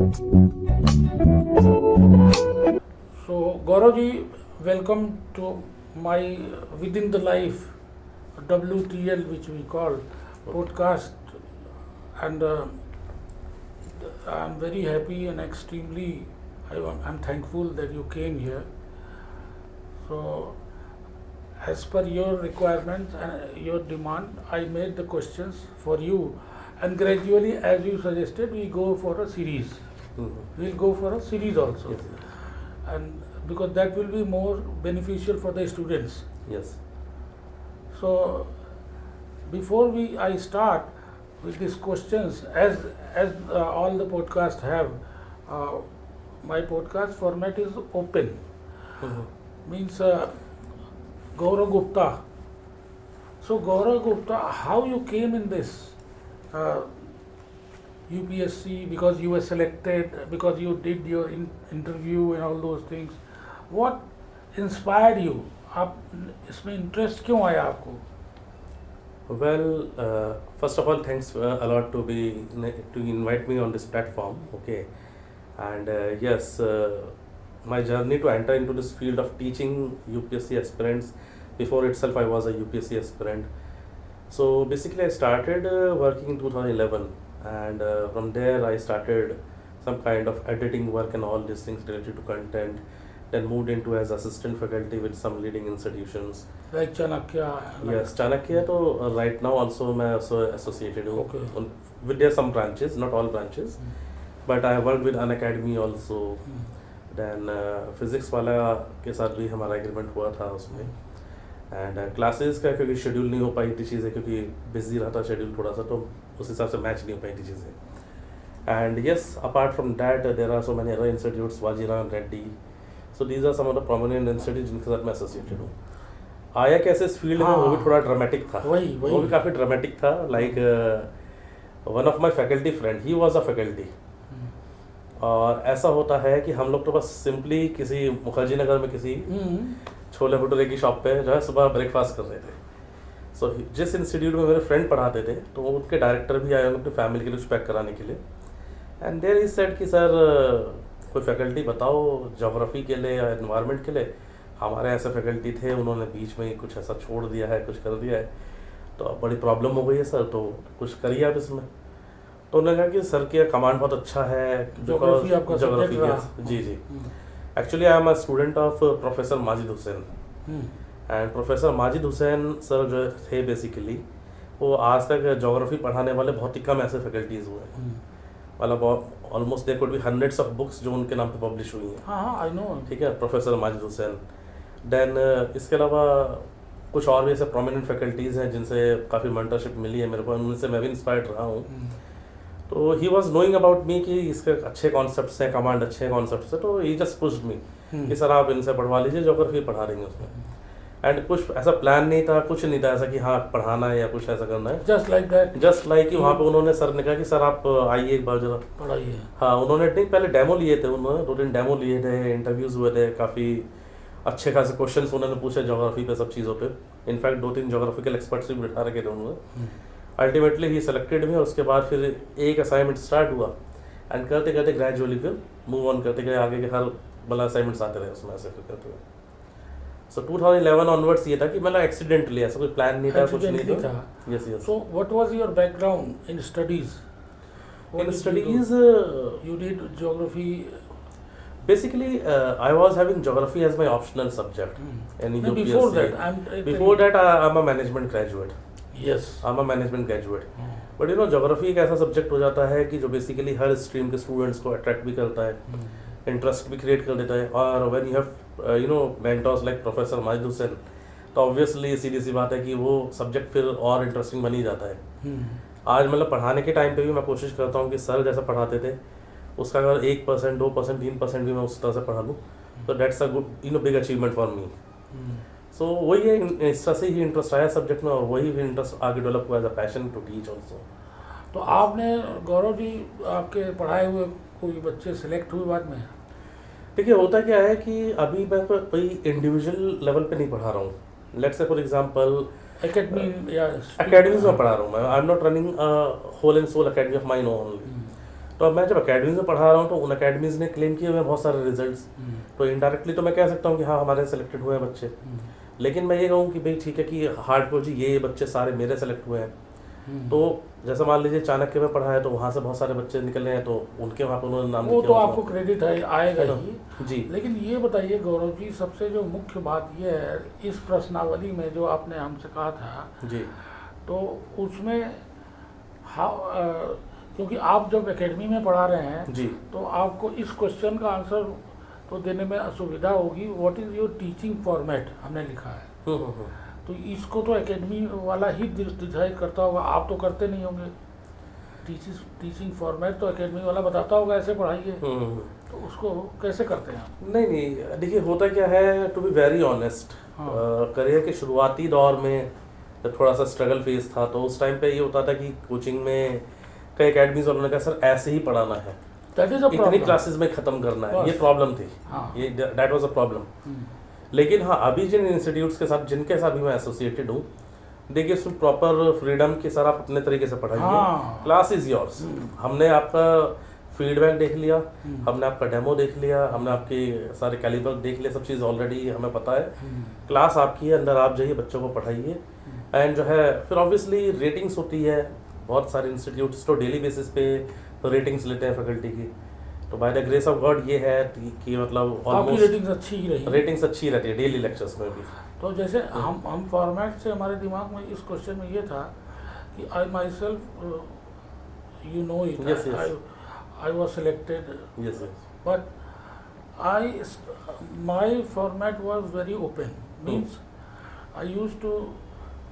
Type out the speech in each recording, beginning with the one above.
So, Gaurav welcome to my Within the Life WTL, which we call podcast, and I'm very happy and I'm thankful that you came here. So, as per your requirements and your demand, I made the questions for you, and gradually, as you suggested, we go for a series. We'll go for a series also. Yes. And because that will be more beneficial for the students. Yes. So before I start with these questions, as all the podcasts have, my podcast format is open. Means Gaurav Gupta. So Gaurav Gupta, how you came in this UPSC, because you were selected, because you did your interview and all those things. What inspired you? आप इसमें interest क्यों आया आपको? Well, first of all, thanks a lot to invite me on this platform. Okay, and yes, my journey to enter into this field of teaching UPSC aspirants. Before itself, I was a UPSC aspirant. So basically, I started working in 2011, and from there I started some kind of editing work and all these things related to content. Then moved into as assistant faculty with some leading institutions. Like Chanakya. Yes, Chanakya. So right now also मैं also associated हूँ. Okay. With there some branches, not all branches, but I worked with Unacademy also. Then physics वाला के साथ भी हमारा agreement हुआ था उसमें. And classes का क्योंकि schedule नहीं हो पाई थी चीज़ें, क्योंकि busy रहा था schedule थोड़ा सा, तो उस हिसाब से match नहीं हो पाई थी चीज़ें. And yes, apart from that, there are so many other institutes, Wajiran Reddy. So these are some of the prominent institutes जिनके साथ मैं associated हूँ. आया कैसे इस फील्ड में, वो भी थोड़ा ड्रामेटिक था. वो भी काफ़ी ड्रामेटिक था. Like one of my faculty friend, he was a faculty. और ऐसा होता है कि हम लोग तो बस सिंपली किसी मुखर्जी नगर में किसी छोले भटूरे की शॉप पे जो है सुबह ब्रेकफास्ट कर रहे थे. सो जिस इंस्टीट्यूट में मेरे फ्रेंड पढ़ाते थे, तो उनके डायरेक्टर भी आए अपनी फैमिली के लिए कुछ पैक कराने के लिए. एंड देयर ही सेड कि सर कोई फैकल्टी बताओ ज्योग्राफी के लिए या एनवायरनमेंट के लिए. हमारे ऐसे फैकल्टी थे, उन्होंने बीच में कुछ ऐसा छोड़ दिया है, कुछ कर दिया है, तो अब बड़ी प्रॉब्लम हो गई है सर, तो कुछ करिए आप इसमें. तो उन्होंने कहा कि सर की कमांड बहुत अच्छा है, ज्योग्राफी आपका सब्जेक्ट रहा. जी. Actually I am a student of professor Majid Hussain. And professor Majid Hussain sir जो थे बेसिकली, वो आज तक ज्योग्राफी पढ़ाने वाले बहुत ही कम ऐसे फैकल्टीज़ हुए हैं. मतलब almost there could be hundreds of books जो उनके नाम पे पब्लिश हुई हैं. हाँ, आई नो. ठीक है, प्रोफेसर माजिद हुसैन. देन इसके अलावा कुछ और भी ऐसे प्रोमिनेंट फैकल्टीज़ हैं जिनसे काफ़ी मेंटरशिप मिली है मेरे को, उनसे मैं भी इंस्पायर्ड रहा हूँ. तो he was knowing about me कि इसके अच्छे कॉन्सेप्ट्स हैं, कमांड अच्छे कॉन्सेप्ट्स हैं, तो ही जस्ट पुश्ड मी कि सर आप इनसे पढ़वा लीजिए, ज्योग्राफी पढ़ा देंगे उसमें. एंड कुछ ऐसा प्लान नहीं था, कुछ नहीं था ऐसा कि हाँ पढ़ाना है या कुछ ऐसा करना है. Just like that. Just like कि वहाँ पे उन्होंने सर ने कहा कि सर आप आइए एक बार जरा पढ़ाइए. हाँ, उन्होंने नहीं पहले डेमो लिए थे, उन्होंने 2 दिन डेमो लिए थे, इंटरव्यूज़ हुए थे, काफ़ी अच्छे खासे क्वेश्चंस उन्होंने पूछे ज्योग्राफी पे, सब चीज़ों पे. इनफैक्ट 2-3 ज्योग्राफिकल एक्सपर्ट्स भी बिठा रखे थे उन्होंने. अल्टीमेटली ही सेलेक्टेड में, और उसके बाद फिर एक असाइनमेंट स्टार्ट हुआ. एंड करते करते ग्रेजुअली फिर मूव ऑन करते गए, आगे के हर बड़ा असाइनमेंट्स आते रहे उसमें ऐसे फिर करते हुए. सो 2011 ऑनवर्ड्स ये था कि मतलब एक्सीडेंटली, ऐसा कोई प्लान नहीं था, कुछ नहीं था. Yes. So what was your background in studies? In studies you did geography. Basically, I was having geography as my optional subject in UPSC. Before that, I'm a management graduate. Yes. I'm a management graduate. But you know, geography एक ऐसा subject हो जाता है कि जो basically हर stream के students को attract भी करता है, इंटरेस्ट भी क्रिएट कर देता है. और when you have you know mentors like professor Majid Hussain, तो ऑब्वियसली सीधी सी बात है कि वो सब्जेक्ट फिर और इंटरेस्टिंग बन ही जाता है. आज मतलब पढ़ाने के टाइम पे भी मैं कोशिश करता हूँ कि सर जैसा पढ़ाते थे उसका अगर 1%, 2%, 3% भी मैं उस तरह से पढ़ा लूँ, तो that's a good big achievement for me. So वही है, इस तरह से ही इंटरेस्ट आया सब्जेक्ट में, और वही भी इंटरेस्ट आगे डेवलप हुआ as a passion to teach also. तो आपने गौरव जी, आपके पढ़ाए हुए कोई बच्चे सिलेक्ट हुए बाद में? देखिए होता क्या है कि अभी मैं कोई इंडिविजुअल लेवल पे नहीं पढ़ा रहा हूँ. Let's say for example academy या अकेडमीज में पढ़ा रहा हूँ मैं. I am not running whole and sole academy of mine only. तो अब मैं जब अकेडमीज में पढ़ा रहा हूँ तो उन अकेडमीज ने क्लेम किए हुए हैं बहुत सारे रिजल्ट्स, तो इनडायरेक्टली तो मैं कह सकता हूँ कि हाँ हमारे सेलेक्टेड हुए हैं बच्चे, लेकिन मैं ये कहूँ कि भाई ठीक है कि हार्डकोर जी ये बच्चे सारे मेरे सेलेक्ट हुए हैं, तो जैसे मान लीजिए चाणक्य में पढ़ा है तो वहाँ से बहुत सारे बच्चे निकले हैं, तो उनके वहाँ पर उन्होंने नाम वो लिखे तो होंगे। आपको क्रेडिट है, आएगा ही। जी लेकिन ये बताइए गौरव जी, सबसे जो मुख्य बात ये है इस प्रश्नावली में जो आपने हमसे कहा था, जी तो उसमें क्योंकि आप जब एकेडमी में पढ़ा रहे हैं जी तो आपको इस क्वेश्चन का आंसर तो देने में असुविधा होगी। What is your teaching format हमने लिखा है, तो इसको तो एकेडमी वाला ही डिसाइड करता होगा, आप तो करते नहीं होंगे। टीचिंग फॉर्मेट तो एकेडमी वाला बताता होगा ऐसे पढ़ाइए, तो उसको कैसे करते हैं आप? नहीं देखिए होता क्या है, to be very honest, career के शुरुआती दौर में जब थोड़ा सा स्ट्रगल फेज था तो उस टाइम पे ये होता था कि कोचिंग में कई अकेडमीज वालों ने कहा सर ऐसे ही पढ़ाना है, दैट इज अ इतनी प्रॉब्लम। क्लासेस में ख़त्म करना है, बस। ये प्रॉब्लम थी, हाँ। ये दैट वाज अ प्रॉब्लम। लेकिन हाँ अभी जिन इंस्टीट्यूट्स के साथ जिनके साथ भी मैं एसोसिएटेड हूँ, देखिए उसमें प्रॉपर फ्रीडम के साथ आप अपने तरीके से पढ़ाइए, हाँ। Class is yours. हमने आपका फीडबैक देख लिया, हमने आपका डेमो देख लिया, हमने आपके सारे कैलिबर देख लिया, सब चीज़ ऑलरेडी हमें पता है। क्लास आपकी है, अंदर आप जाइए, बच्चों को पढ़ाइए, एंड जो है फिर ऑब्वियसली रेटिंग्स होती है। बहुत सारे इंस्टीट्यूट्स तो डेली बेसिस पे रेटिंग्स लेते हैं फैकल्टी की, तो by the grace of God ये है कि मतलब आपकी ऑलमोस्ट रेटिंग्स अच्छी ही रही। रेटिंग्स अच्छी रहती है डेली लेक्चर्स में भी। तो जैसे हम फॉर्मेट से हमारे दिमाग में इस क्वेश्चन में ये था कि I myself you know it, Yes, yes. I was selected, yes but my format was very open. Means I used to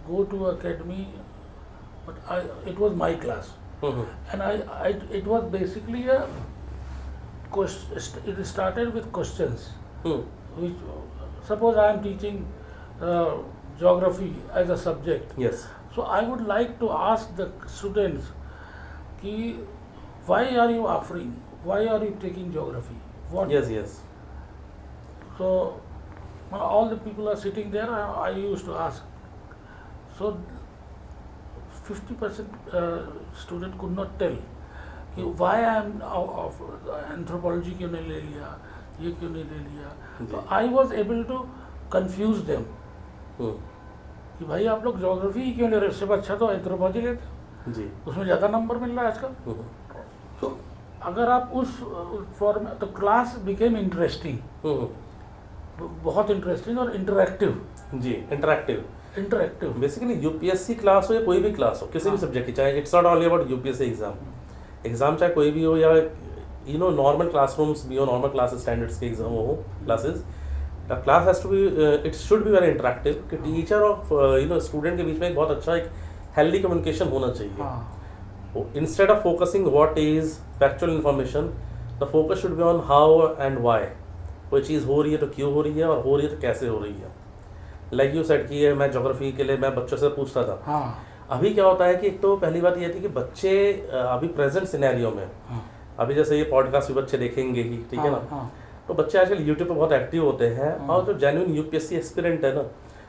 go to academy, but it was my class, and it was basically a it started with questions. Which suppose I am teaching geography as a subject, yes so I would like to ask the students कि why are you offering, why are you taking geography, what? Yes So when all the people are sitting there, I used to ask. So 50% student could not tell कि why I am of anthropology क्यों नहीं ले लिया, ये क्यों नहीं ले लिया. So I was able to confuse them कि भाई आप लोग ज्योग्राफी ही क्यों ले रहे हो, इससे अच्छा तो एंथ्रोपोलॉजी लेते हो, जी उसमें ज़्यादा नंबर मिल रहा है आजकल. तो अगर आप उस फॉर्म, तो क्लास बिकेम इंटरेस्टिंग, बहुत इंटरेस्टिंग और इंटरेक्टिव. जी इंटरेक्टिव बेसिकली यूपीएससी क्लास हो या कोई भी क्लास हो किसी भी सब्जेक्ट की, चाहे it's not only about UPSC exam चाहे कोई भी हो, या यू नो नॉर्मल क्लासरूम्स भी हो, नॉर्मल क्लास स्टैंडर्ड्स के एग्जाम हो classes, the class has to be, it should be very interactive कि टीचर और यू नो स्टूडेंट के बीच में एक बहुत अच्छा एक हेल्दी कम्युनिकेशन होना चाहिए. Instead of focusing what is factual information, the focus should be on how and why. कोई चीज़ हो रही है तो क्यों हो रही है, और हो रही है तो कैसे हो रही है. लाइक यू सेड की है, मैं ज्योग्राफी के लिए मैं बच्चों से पूछता था. अभी क्या होता है कि एक तो पहली बात ये थी कि बच्चे अभी प्रेजेंट सिनेरियो में, अभी जैसे ये पॉडकास्ट भी बच्चे देखेंगे ही, ठीक है ना, तो बच्चे आजकल यूट्यूब पे बहुत एक्टिव होते हैं, और जो जेन्युइन यूपीएससी एक्सपीरियंट है ना,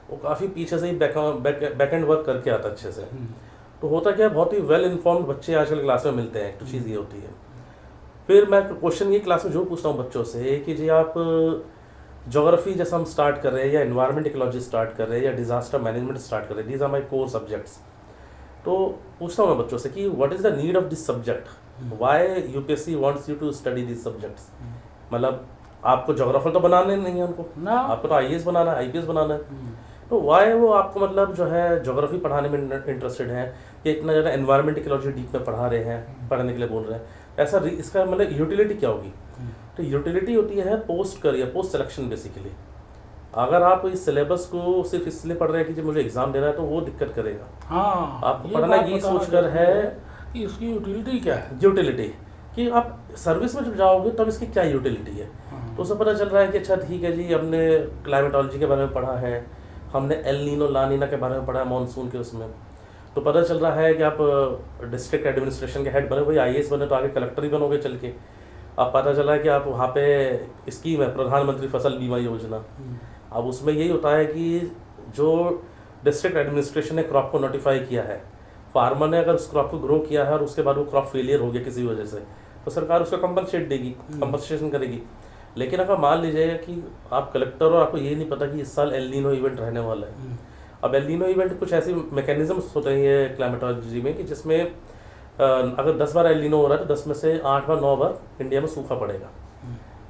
वो काफ़ी पीछे से ही बैक एंड वर्क करके आता अच्छे से. तो होता क्या है, बहुत ही वेल इन्फॉर्म्ड बच्चे आजकल क्लास में मिलते हैं, तो चीज़ ये होती है. फिर मैं क्वेश्चन ये क्लास में जो पूछता हूँ बच्चों से कि जी आप ज्योग्राफी जैसा हम स्टार्ट कर रहे हैं, या एनवायरमेंट इकोलॉजी स्टार्ट कर रहे हैं, या डिजास्टर मैनेजमेंट स्टार्ट कर रहे हैं, these are my core subjects. तो पूछता हूँ मैं बच्चों से कि what is the need of this subject, why UPSC wants you to study this subjects. मतलब आपको ज्योग्राफर तो बनाने नहीं है उनको ना, आपको तो आईएएस बनाना है, आईपीएस बनाना है. तो वाई वो आपको मतलब जो है ज्योग्राफी पढ़ाने में इंटरेस्टेड है, कि इतना ज़्यादा एनवायरमेंट इकोलॉजी डीप में पढ़ा रहे हैं, पढ़ने के लिए बोल रहे हैं, ऐसा इसका मतलब यूटिलिटी क्या होगी. तो यूटिलिटी होती है post career, post selection. Basically अगर आप इस सिलेबस को सिर्फ इसलिए पढ़ रहे हैं कि जब मुझे एग्जाम देना है, तो वो दिक्कत करेगा. हाँ, आपको पढ़ना ये सोच कर है कि इसकी यूटिलिटी क्या है, यूटिलिटी कि आप सर्विस में जब जाओगे तब इसकी क्या यूटिलिटी है. तो उसे पता चल रहा है कि अच्छा ठीक है जी, हमने क्लाइमेटोलॉजी के बारे में पढ़ा है, हमने एल नीनो ला नीना के बारे में पढ़ा है मानसून के उसमें, तो पता चल रहा है कि आप डिस्ट्रिक्ट एडमिनिस्ट्रेशन के हेड बने, भाई आईएएस बने तो आगे कलेक्टर ही बनोगे चल के. अब पता चला है कि आप वहाँ पे स्कीम है प्रधानमंत्री फसल बीमा योजना. अब उसमें यही होता है कि जो डिस्ट्रिक्ट एडमिनिस्ट्रेशन ने क्रॉप को नोटिफाई किया है, फार्मर ने अगर उस क्रॉप को ग्रो किया है और उसके बाद वो क्रॉप फेलियर हो गया किसी वजह से, तो सरकार उसको कंपनसेट देगी, कंपनसेशन करेगी। लेकिन अगर मान लीजिए कि आप कलेक्टर और आपको ये नहीं पता कि इस साल एल नीनो इवेंट रहने वाला है। अब एल नीनो इवेंट कुछ ऐसी मैकेनिज्म्स होते हैं क्लाइमेटोलॉजी में कि जिसमें अगर 10 बार एल नीनो हो रहा है तो 10 में से 8 बार 9 बार इंडिया में सूखा पड़ेगा,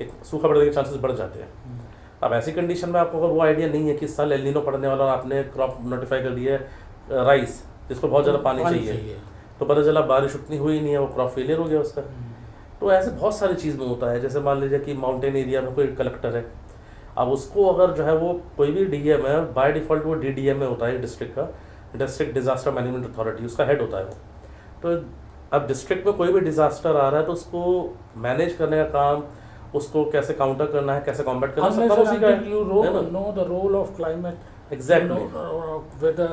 एक सूखा पड़ने के चांसेस बढ़ जाते हैं। अब ऐसी कंडीशन में आपको अगर वो आइडिया नहीं है कि इस साल एल नीनो पड़ने वाला और आपने क्रॉप नोटिफाई कर दिया है राइस, जिसको बहुत ज़्यादा पानी चाहिए, तो पता चला बारिश उतनी हुई नहीं है, वो क्रॉप फेलियर हो गया उसका। तो ऐसे बहुत सारी चीज़ में होता है। जैसे मान लीजिए कि माउंटेन एरिया में कोई कलेक्टर है, अब उसको अगर जो है वो कोई भी डीएम है, बाय डिफ़ॉल्ट वो डीडीएम में होता है डिस्ट्रिक्ट का, डिस्ट्रिक्ट डिजास्टर मैनेजमेंट अथॉरिटी, उसका हेड होता है वो। तो अब डिस्ट्रिक्ट में कोई भी डिजास्टर आ रहा है तो उसको मैनेज करने का काम, उसको कैसे काउंटर करना है, कैसे कॉम्बैट करना है, सब उसी का है। you know the role of climate, Exactly. you know, weather,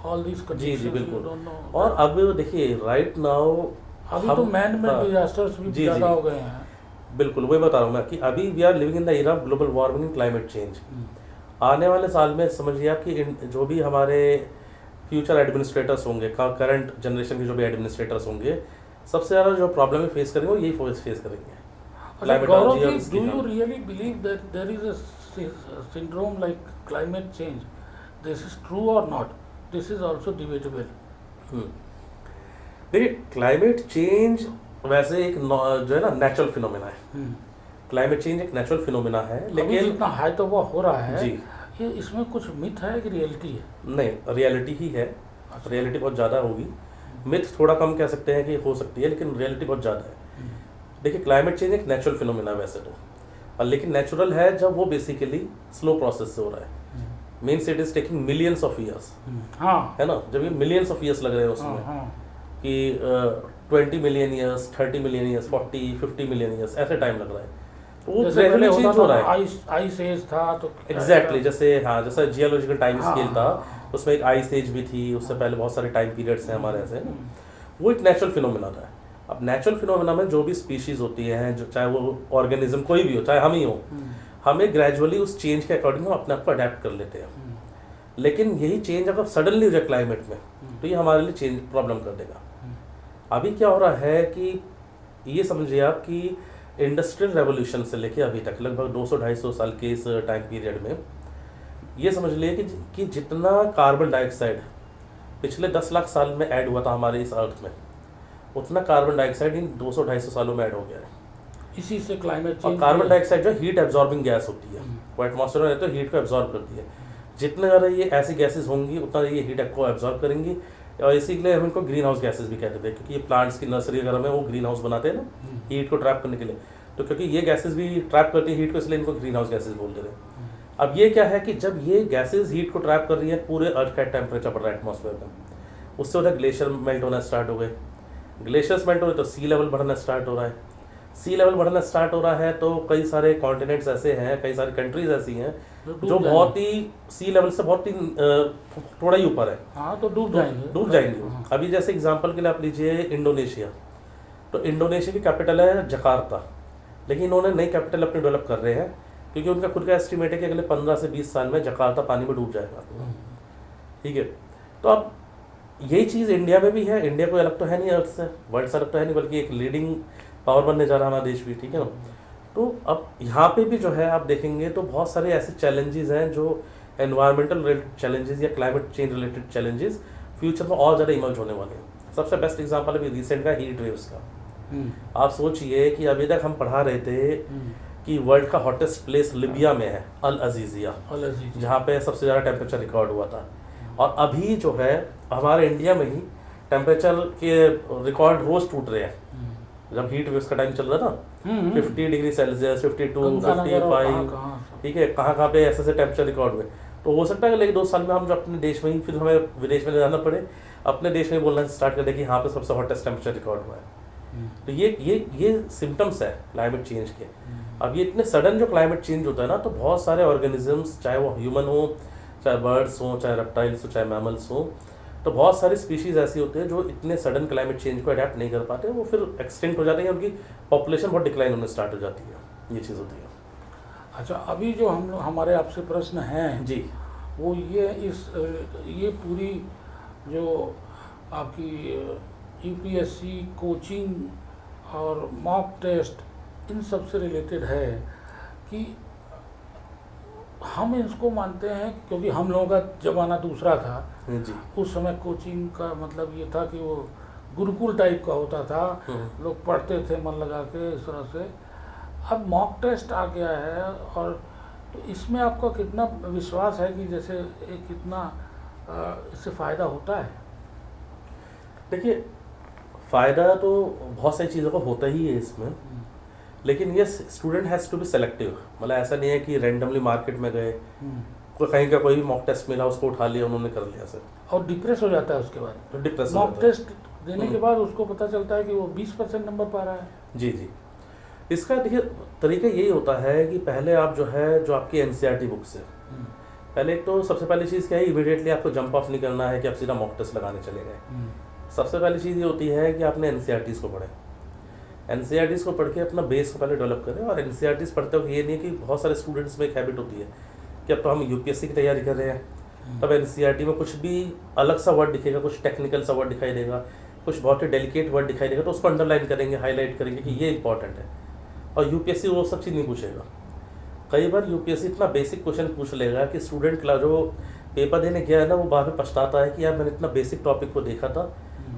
all these ji conditions, ji you बिल्कुल। don't know. और अब देखिए राइट नाउ अभी तो मैन मेड डिजास्टर्स भी ज़्यादा हो गए हैं। बिल्कुल वही बता रहा हूँ मैं कि अभी we are living in the era of global warming and climate change. आने वाले साल में समझिए आप कि जो भी हमारे फ्यूचर एडमिनिस्ट्रेटर्स होंगे, करंट जनरेशन के जो भी एडमिनिस्ट्रेटर्स होंगे, सबसे ज़्यादा जो प्रॉब्लम फेस करेंगे वो यही फेस करेंगे। Gaurav ji, do you really believe that there is a syndrome like climate change? This is true or not? This is also debatable. देखिए क्लाइमेट चेंज वैसे एक जो है ना नेचुरल फिनोमेना है। क्लाइमेट चेंज एक नेचुरल फिनोमेना है, लेकिन जितना हाई तो वो हो रहा है जी, ये इसमें कुछ मिथ है कि रियलिटी है? नहीं, रियलिटी ही है। रियलिटी बहुत ज़्यादा होगी, मिथ थोड़ा कम कह सकते हैं कि हो सकती है, लेकिन रियलिटी बहुत ज़्यादा है। देखिए क्लाइमेट चेंज एक नेचुरल फिनोमेना वैसे तो, और लेकिन नेचुरल है जब वो बेसिकली स्लो प्रोसेस से हो रहा है। Means it is taking millions of years, है ना। जब ये मिलियंस ऑफ ईयर्स लग रहे हैं उसमें कि 20 million years, 30 million years, 40-50 million years ऐसे टाइम लग रहा है, तो वो ग्रेजुअली चेंज हो रहा है। आइस एज था तो एग्जैक्टली जैसे हाँ, जैसा जियोलॉजिकल टाइम स्केल था उसमें एक आइस एज भी थी, उससे पहले बहुत सारे टाइम पीरियड्स हैं हमारे ऐसे। वो एक नेचुरल फिनोमेना था। अब नेचुरल फिनोमेना में जो भी स्पीशीज होती हैं, जो चाहे वो ऑर्गेनिज्म कोई भी हो, चाहे हम ही हो, हमें ग्रेजुअली उस चेंज के अकॉर्डिंग हम अपने आप को अडेप्ट कर लेते हैं। लेकिन यही चेंज अगर सडनली हो जाए क्लाइमेट में तो ये हमारे लिए चेंज प्रॉब्लम कर देगा। अभी क्या हो रहा है कि ये समझिए आप कि इंडस्ट्रियल रेवोल्यूशन से लेके अभी तक लगभग 200-250 साल के इस टाइम पीरियड में ये समझ लिए कि जितना कार्बन डाइऑक्साइड पिछले 10 लाख साल में ऐड हुआ था हमारे इस अर्थ में, उतना कार्बन डाइऑक्साइड इन 200-250 सालों में ऐड हो गया है। इसी से क्लाइमेट और चेंज, कार्बन डाइऑक्साइड जो हीट एब्जॉर्बिंग गैस होती है, वो एटमॉस्फेयर में रहते हैं, हीट को एब्जॉर्ब करती है। जितने ज़्यादा ये ऐसी गैसेज होंगी उतना ये हीट को एब्जॉर्ब करेंगी, और इसीलिए हम इनको ग्रीन हाउस गैसेज भी कहते थे, क्योंकि ये प्लांट्स की नर्सरी वगैरह में वो ग्रीन हाउस बनाते हैं ना हीट को ट्रैप करने के लिए। तो क्योंकि ये गैसेज भी ट्रैप करती है हीट को, इसलिए इनको ग्रीन हाउस गैसेज बोलते थे। अब ये क्या है कि जब ये गैसेज हीट को ट्रैप कर रही है, पूरे अर्थ का टेम्परेचर बढ़ रहा है एटमॉस्फेयर में, उससे होता है ग्लेशियर मेल्ट होना स्टार्ट हो गए। ग्लेशियर्स मेल्ट हो रहे तो सी लेवल बढ़ना स्टार्ट हो रहा है। सी लेवल बढ़ना स्टार्ट हो रहा है तो कई सारे कॉन्टिनेंट्स ऐसे हैं, कई सारी कंट्रीज ऐसी हैं जो बहुत ही सी लेवल से बहुत ही थोड़ा ही ऊपर है। हाँ, तो डूब जाएंगे। अभी जैसे एग्जांपल के लिए आप लीजिए इंडोनेशिया, तो इंडोनेशिया की कैपिटल है जकार्ता, लेकिन इन्होंने नई कैपिटल अपनी डेवलप कर रहे हैं क्योंकि उनका खुद का एस्टिमेट है कि अगले 15 से 20 साल में जकार्ता पानी में डूब जाएगा। ठीक है, तो अब यही चीज़ इंडिया में भी है। इंडिया कोई अलग तो है नहीं अर्थ से, वर्ल्ड से अलग तो है नहीं, बल्कि एक लीडिंग पावर बनने जा रहा है हमारा देश भी। ठीक है ना। तो अब यहाँ पे भी जो है आप देखेंगे तो बहुत सारे ऐसे चैलेंजेस हैं जो एनवायरमेंटल रिलेटेड चैलेंजेस या climate change related challenges future में और ज़्यादा इमर्ज होने वाले हैं। सबसे बेस्ट एग्जांपल अभी रिसेंट का हीट वेव्स का। आप सोचिए कि अभी तक हम पढ़ा रहे थे कि वर्ल्ड का हॉटेस्ट प्लेस लिबिया में है, अल अजीज़िया, जहाँ पे सबसे ज़्यादा टेम्परेचर रिकॉर्ड हुआ था। और अभी जो है हमारे इंडिया में ही टेम्परेचर के रिकॉर्ड रोज टूट रहे हैं। जब हीट वेव्स का टाइम चल रहा था 50 डिग्री सेल्सियस, 52, 55, ठीक है, कहाँ पे ऐसे टेम्परेचर रिकॉर्ड हुए। तो हो सकता है कि 2 साल में हम जो अपने देश में ही, फिर हमें विदेश में जाना पड़े, अपने देश में बोलना स्टार्ट कर दे कि यहाँ पे सबसे हॉटेस्ट टेम्परेचर रिकॉर्ड हुआ है। तो ये सिम्टम्स है क्लाइमेट चेंज के। अब ये इतने सडन जो क्लाइमेट चेंज होता है ना, तो बहुत सारे ऑर्गेनिजम्स, चाहे वो ह्यूमन हो, चाहे बर्ड्स हो, चाहे रेप्टाइल्स हो, चाहे मैमल्स हो, तो बहुत सारी स्पीशीज़ ऐसी होती है जो इतने सडन क्लाइमेट चेंज को अडेप्ट नहीं कर पाते, वो फिर एक्सटिंक्ट हो जाते हैं, उनकी पॉपुलेशन बहुत डिक्लाइन होने स्टार्ट हो जाती है। ये चीज़ होती है। अच्छा, अभी जो हमारे आपसे प्रश्न हैं जी, वो ये पूरी जो आपकी यूपीएससी कोचिंग और मॉक टेस्ट इन सब से रिलेटेड है कि हम इसको मानते हैं क्योंकि हम लोगों का ज़माना दूसरा था। जी। उस समय कोचिंग का मतलब ये था कि वो गुरुकुल टाइप का होता था, लोग पढ़ते थे मन लगा के इस तरह से। अब मॉक टेस्ट आ गया है, और तो इसमें आपका कितना विश्वास है कि जैसे कितना इससे फ़ायदा होता है? देखिए, फ़ायदा तो बहुत सारी चीज़ों का होता ही है इसमें, लेकिन ये student has to be selective. मतलब ऐसा नहीं है कि रैंडमली मार्केट में गए, कोई कहीं का कोई भी मॉक टेस्ट मिला उसको उठा लिया, उन्होंने कर लिया सर। और डिप्रेस हो जाता है उसके बाद। तो डिप्रेस मॉक टेस्ट देने के बाद उसको पता चलता है कि वो 20% नंबर पा रहा है। जी जी। इसका देखिए तरीका यही होता है कि पहले आप जो है, जो आपकी एनसीईआरटी बुक्स है, पहले एक तो सबसे पहली चीज़ क्या है, इमीडिएटली आपको जंप ऑफ नहीं करना है कि आप सीधा मॉक टेस्ट लगाने चले गए। सबसे पहली चीज़ ये होती है कि आपने एनसीईआरटीज़ को पढ़ें। एनसीईआरटीज़ को पढ़ के अपना बेस को पहले डेवलप करें। और एनसीईआरटीज़ पढ़ते वक्त ये नहीं है कि बहुत सारे स्टूडेंट्स में एक हैबिट होती है कि अब तो हम यूपीएससी की तैयारी कर रहे हैं, तब एनसीईआरटी में कुछ भी अलग सा वर्ड दिखेगा, कुछ टेक्निकल सा वर्ड दिखाई देगा, कुछ बहुत ही डेलिकेट वर्ड दिखाई देगा, तो उसको अंडरलाइन करेंगे, हाईलाइट करेंगे कि ये इंपॉर्टेंट है। और यूपीएससी वो सब चीज़ नहीं पूछेगा। कई बार यूपीएससी इतना बेसिक क्वेश्चन पूछ लेगा कि स्टूडेंट जो पेपर देने गया है ना, वो बाद में पछताता है कि यार मैंने इतना बेसिक टॉपिक को देखा था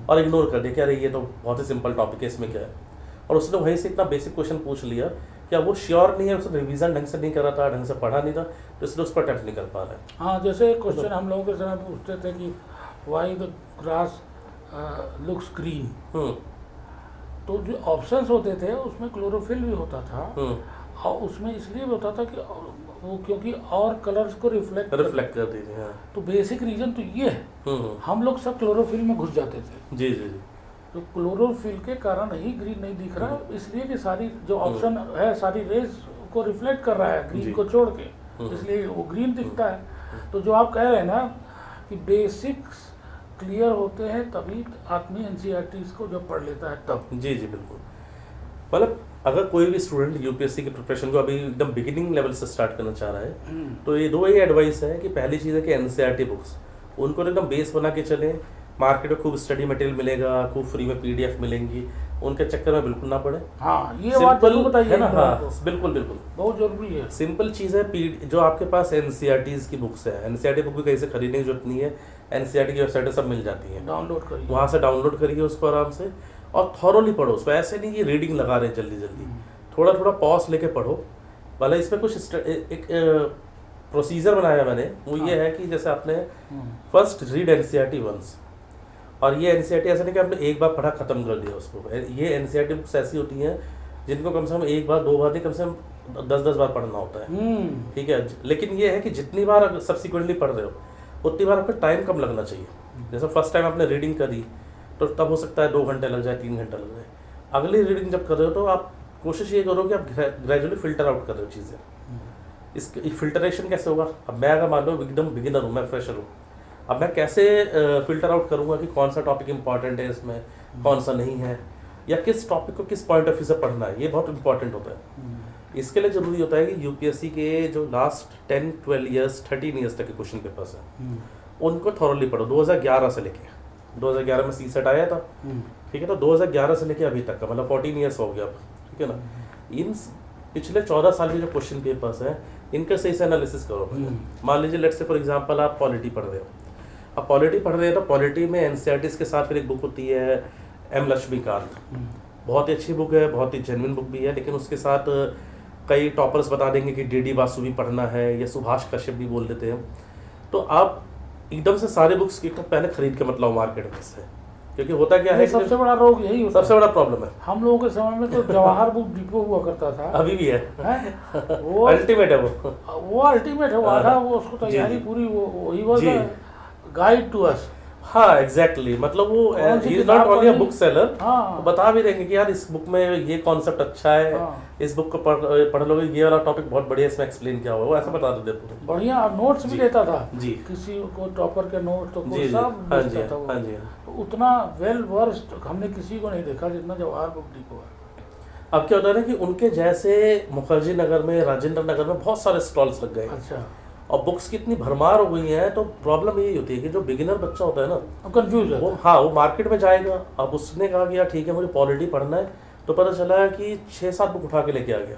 और इग्नोर कर दिया कि अरे ये तो बहुत ही सिंपल टॉपिक है, इसमें क्या है। और उसने वहीं से इतना बेसिक क्वेश्चन पूछ लिया कि अब वो श्योर नहीं है, उसने रिवीजन ढंग से नहीं करा था, ढंग से पढ़ा नहीं था, तो इसलिए उस पर अटेम्प्ट नहीं कर पा रहा है। हाँ, जैसे एक क्वेश्चन हम लोगों के समय पूछते थे कि why the grass looks green, तो जो ऑप्शंस होते थे उसमें क्लोरोफिल भी होता था, और उसमें इसलिए भी होता था कि वो क्योंकि और कलर्स को रिफ्लेक्ट कर दीजिए। हाँ। तो बेसिक रीजन तो ये है। हम लोग सब क्लोरोफिल में घुस जाते थे। जी जी जी। तो क्लोरोफिल के कारण ही ग्रीन नहीं दिख रहा, इसलिए कि सारी जो ऑप्शन है सारी रेज को रिफ्लेक्ट कर रहा है ग्रीन को छोड़ के, इसलिए वो ग्रीन दिखता है। तो जो आप कह रहे हैं ना कि बेसिक्स क्लियर होते हैं तभी आदमी एनसीईआरटी को जब पढ़ लेता है तब। जी जी बिल्कुल। मतलब अगर कोई भी स्टूडेंट यूपीएससी की प्रिपरेशन को अभी एकदम बिगिनिंग लेवल से स्टार्ट करना चाह रहा है, तो ये दो ही एडवाइस है कि पहली चीज़ है कि एनसीईआरटी बुक्स उनको एकदम बेस बना के चलें। मार्केट में खूब स्टडी मटेरियल मिलेगा, खूब फ्री में पीडीएफ मिलेंगी, उनके चक्कर में बिल्कुल ना पड़े। हाँ, ये बात जरूर बताइए ना। हाँ बिल्कुल बिल्कुल, बहुत जरूरी है। सिंपल चीज़ है, जो आपके पास एनसीईआरटीज़ की बुक्स है, एनसीईआरटी बुक भी कहीं से खरीदने की जरूरत नहीं है, एनसीईआरटी की वेबसाइट सब मिल जाती है, डाउनलोड करिए, वहाँ से डाउनलोड करिए उसको आराम से, और थॉरोली पढ़ो उसको। ऐसे नहीं कि रीडिंग लगा रहे जल्दी जल्दी, थोड़ा थोड़ा पॉज लेके पढ़ो। भले इसमें कुछ एक प्रोसीजर बनाया मैंने, वो ये है कि जैसे आपने फर्स्ट रीड एनसीईआरटी वंस, और ये एनसीईआरटी ऐसा नहीं कि आपने एक बार पढ़ा खत्म कर दिया उसको। ये एनसीईआरटी बुक्स ऐसी होती हैं जिनको कम से कम एक बार, दो बार नहीं, कम से कम 10-10 बार पढ़ना होता है। ठीक है, लेकिन ये है कि जितनी बार सब्सिक्वेंटली पढ़ रहे हो उतनी बार आपका टाइम कम लगना चाहिए। जैसे फर्स्ट टाइम आपने रीडिंग करी तो तब हो सकता है 2 घंटे लग जाए, 3 घंटे लग जाए। अगली रीडिंग जब कर रहे हो तो आप कोशिश ये करो कि आप ग्रेजुअली फिल्टर आउट कर रहे हो चीज़ें। इसके फिल्टरेशन कैसे होगा? अब मैं अगर मान लो एकदम बिगिनर हूँ, मैं फ्रेशर हूँ, अब मैं कैसे फिल्टर आउट करूँगा कि कौन सा टॉपिक इंपॉर्टेंट है इसमें, कौन सा नहीं है, या किस टॉपिक को किस पॉइंट ऑफ व्यू से पढ़ना है, ये बहुत इंपॉर्टेंट होता है। इसके लिए ज़रूरी होता है कि यूपीएससी के जो लास्ट 10, 12 ईयर्स, 13 ईयर्स तक के क्वेश्चन पेपर्स हैं उनको थॉरली पढ़ो। 2011 से लेके 2011 में सीसेट आया था, ठीक है, तो 2011 से लेके अभी तक का मतलब 14 ईयर्स हो गया अब, ठीक है ना। इन पिछले 14 साल के जो क्वेश्चन पेपर्स हैं इनका सही से एनालिसिस करो। मान लीजिए लेट्स से फॉर एग्जांपल आप पॉलिटी पढ़ रहे हो, अब पॉलिटी पढ़ रहे हैं तो पॉलिटी में एनसीईआरटीज़ के साथ फिर एक बुक होती है एम लक्ष्मीकांत, बहुत ही अच्छी बुक है, बहुत ही जेन्युइन बुक भी है, लेकिन उसके साथ कई टॉपर्स बता देंगे कि डीडी बासु भी पढ़ना है या सुभाष कश्यप भी बोल देते हैं। तो आप एकदम से सारे बुक्स की तो पहले खरीद के मतलब मार्केट में से, क्योंकि होता क्या है, सबसे बड़ा रोग यही होता है, सबसे बड़ा प्रॉब्लम है। हम लोगों के समय में तो जवाहर बुक डिपो हुआ करता था, अभी भी है, वो अल्टीमेट है, वो अल्टीमेट है, वो आधा वो उसको तैयारी पूरी वही वाज गाइड टू अस। हाँ एग्जैक्टली, मतलब वो is not only a book seller, बता भी देंगे कि यार इस बुक में ये कॉन्सेप्ट अच्छा है, इस बुक को पढ़ लोगे, ये वाला टॉपिक बहुत बढ़िया, इसमें एक्सप्लेन किया हुआ है, वो ऐसा बता देते हैं। बढ़िया नोट्स भी देता था जी, किसी को टॉपर के नोट तो जी, सब हाँ देता था वो। हाँ जी, तो उतना वेल वर्स्ड हमने किसी को नहीं देखा जितना जवाहर बुक डिपो है। अब क्या होता है ना कि उनके जैसे मुखर्जी नगर में, राजेंद्र नगर में बहुत सारे स्टॉल्स लग गए। अच्छा, और बुक्स की इतनी भरमार हो गई है, तो प्रॉब्लम यही होती है कि जो बिगिनर बच्चा होता है ना, कंफ्यूज है वो, हाँ, वो मार्केट में जाएगा। अब उसने कहा कि यार ठीक है मुझे पॉलिटी पढ़ना है, तो पता चला कि 6-7 बुक उठा के लेके आ गया।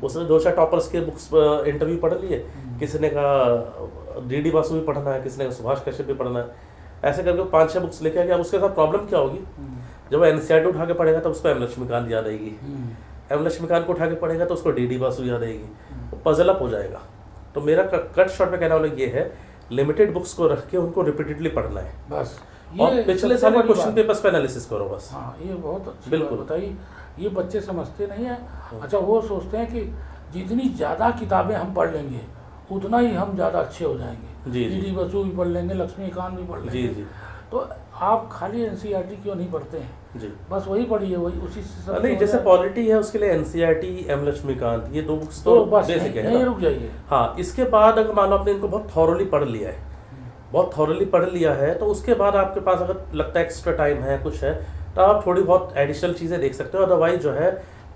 उसने 2-4 टॉपर्स के बुक्स इंटरव्यू पढ़ लिए, किसी ने कहा डी बासु भी पढ़ना है, किसी ने कहा सुभाष कश्यप भी पढ़ना है, ऐसे करके 5-6 बुक्स लेके आ गया। अब उसके साथ प्रॉब्लम क्या होगी, जब वो एनसीईआरटी उठा के पढ़ेगा तो उसको एम लक्ष्मीकांत याद आएगी, एम लक्ष्मीकांत को उठा के पढ़ेगा तो उसको डी बासु याद आएगी, वो पजल अप हो जाएगा। तो मेरा कट शॉर्ट में कहना वाला ये है, लिमिटेड बुक्स को रख के उनको रिपीटेडली पढ़ना है बस। और पिछले सबसे सारे बड़ी क्वेश्चन बात। पेपर्स पे एनालिसिस करो बस। हाँ, ये बहुत अच्छी बिल्कुल। बात बताई। ये बच्चे समझते नहीं है। अच्छा, वो सोचते हैं कि जितनी ज़्यादा किताबें हम पढ़ लेंगे उतना ही हम ज़्यादा अच्छे हो जाएंगे। जी, जी। डी बसु भी पढ़ लेंगे, लक्ष्मीकांत भी पढ़ जी लेंगे। जी तो आप खाली एनसीईआरटी क्यों नहीं पढ़ते हैं? जी। बस वही पढ़िए, वही उसी से सब नहीं, हो जैसे जाएगा। पॉलिटी है उसके लिए एनसीईआरटी, एम लक्ष्मीकांत, ये 2 बुक्स तो तो बस बेसिक है यहीं ना। रुक जाइए। हाँ, इसके बाद अगर मान लो आपने इनको बहुत थॉरली पढ़ लिया है, बहुत थॉरली पढ़ लिया है, तो उसके बाद आपके पास अगर लगता है एक्स्ट्रा टाइम है, कुछ है, तो आप थोड़ी बहुत एडिशनल चीज़ें देख सकते हो। अदरवाइज जो है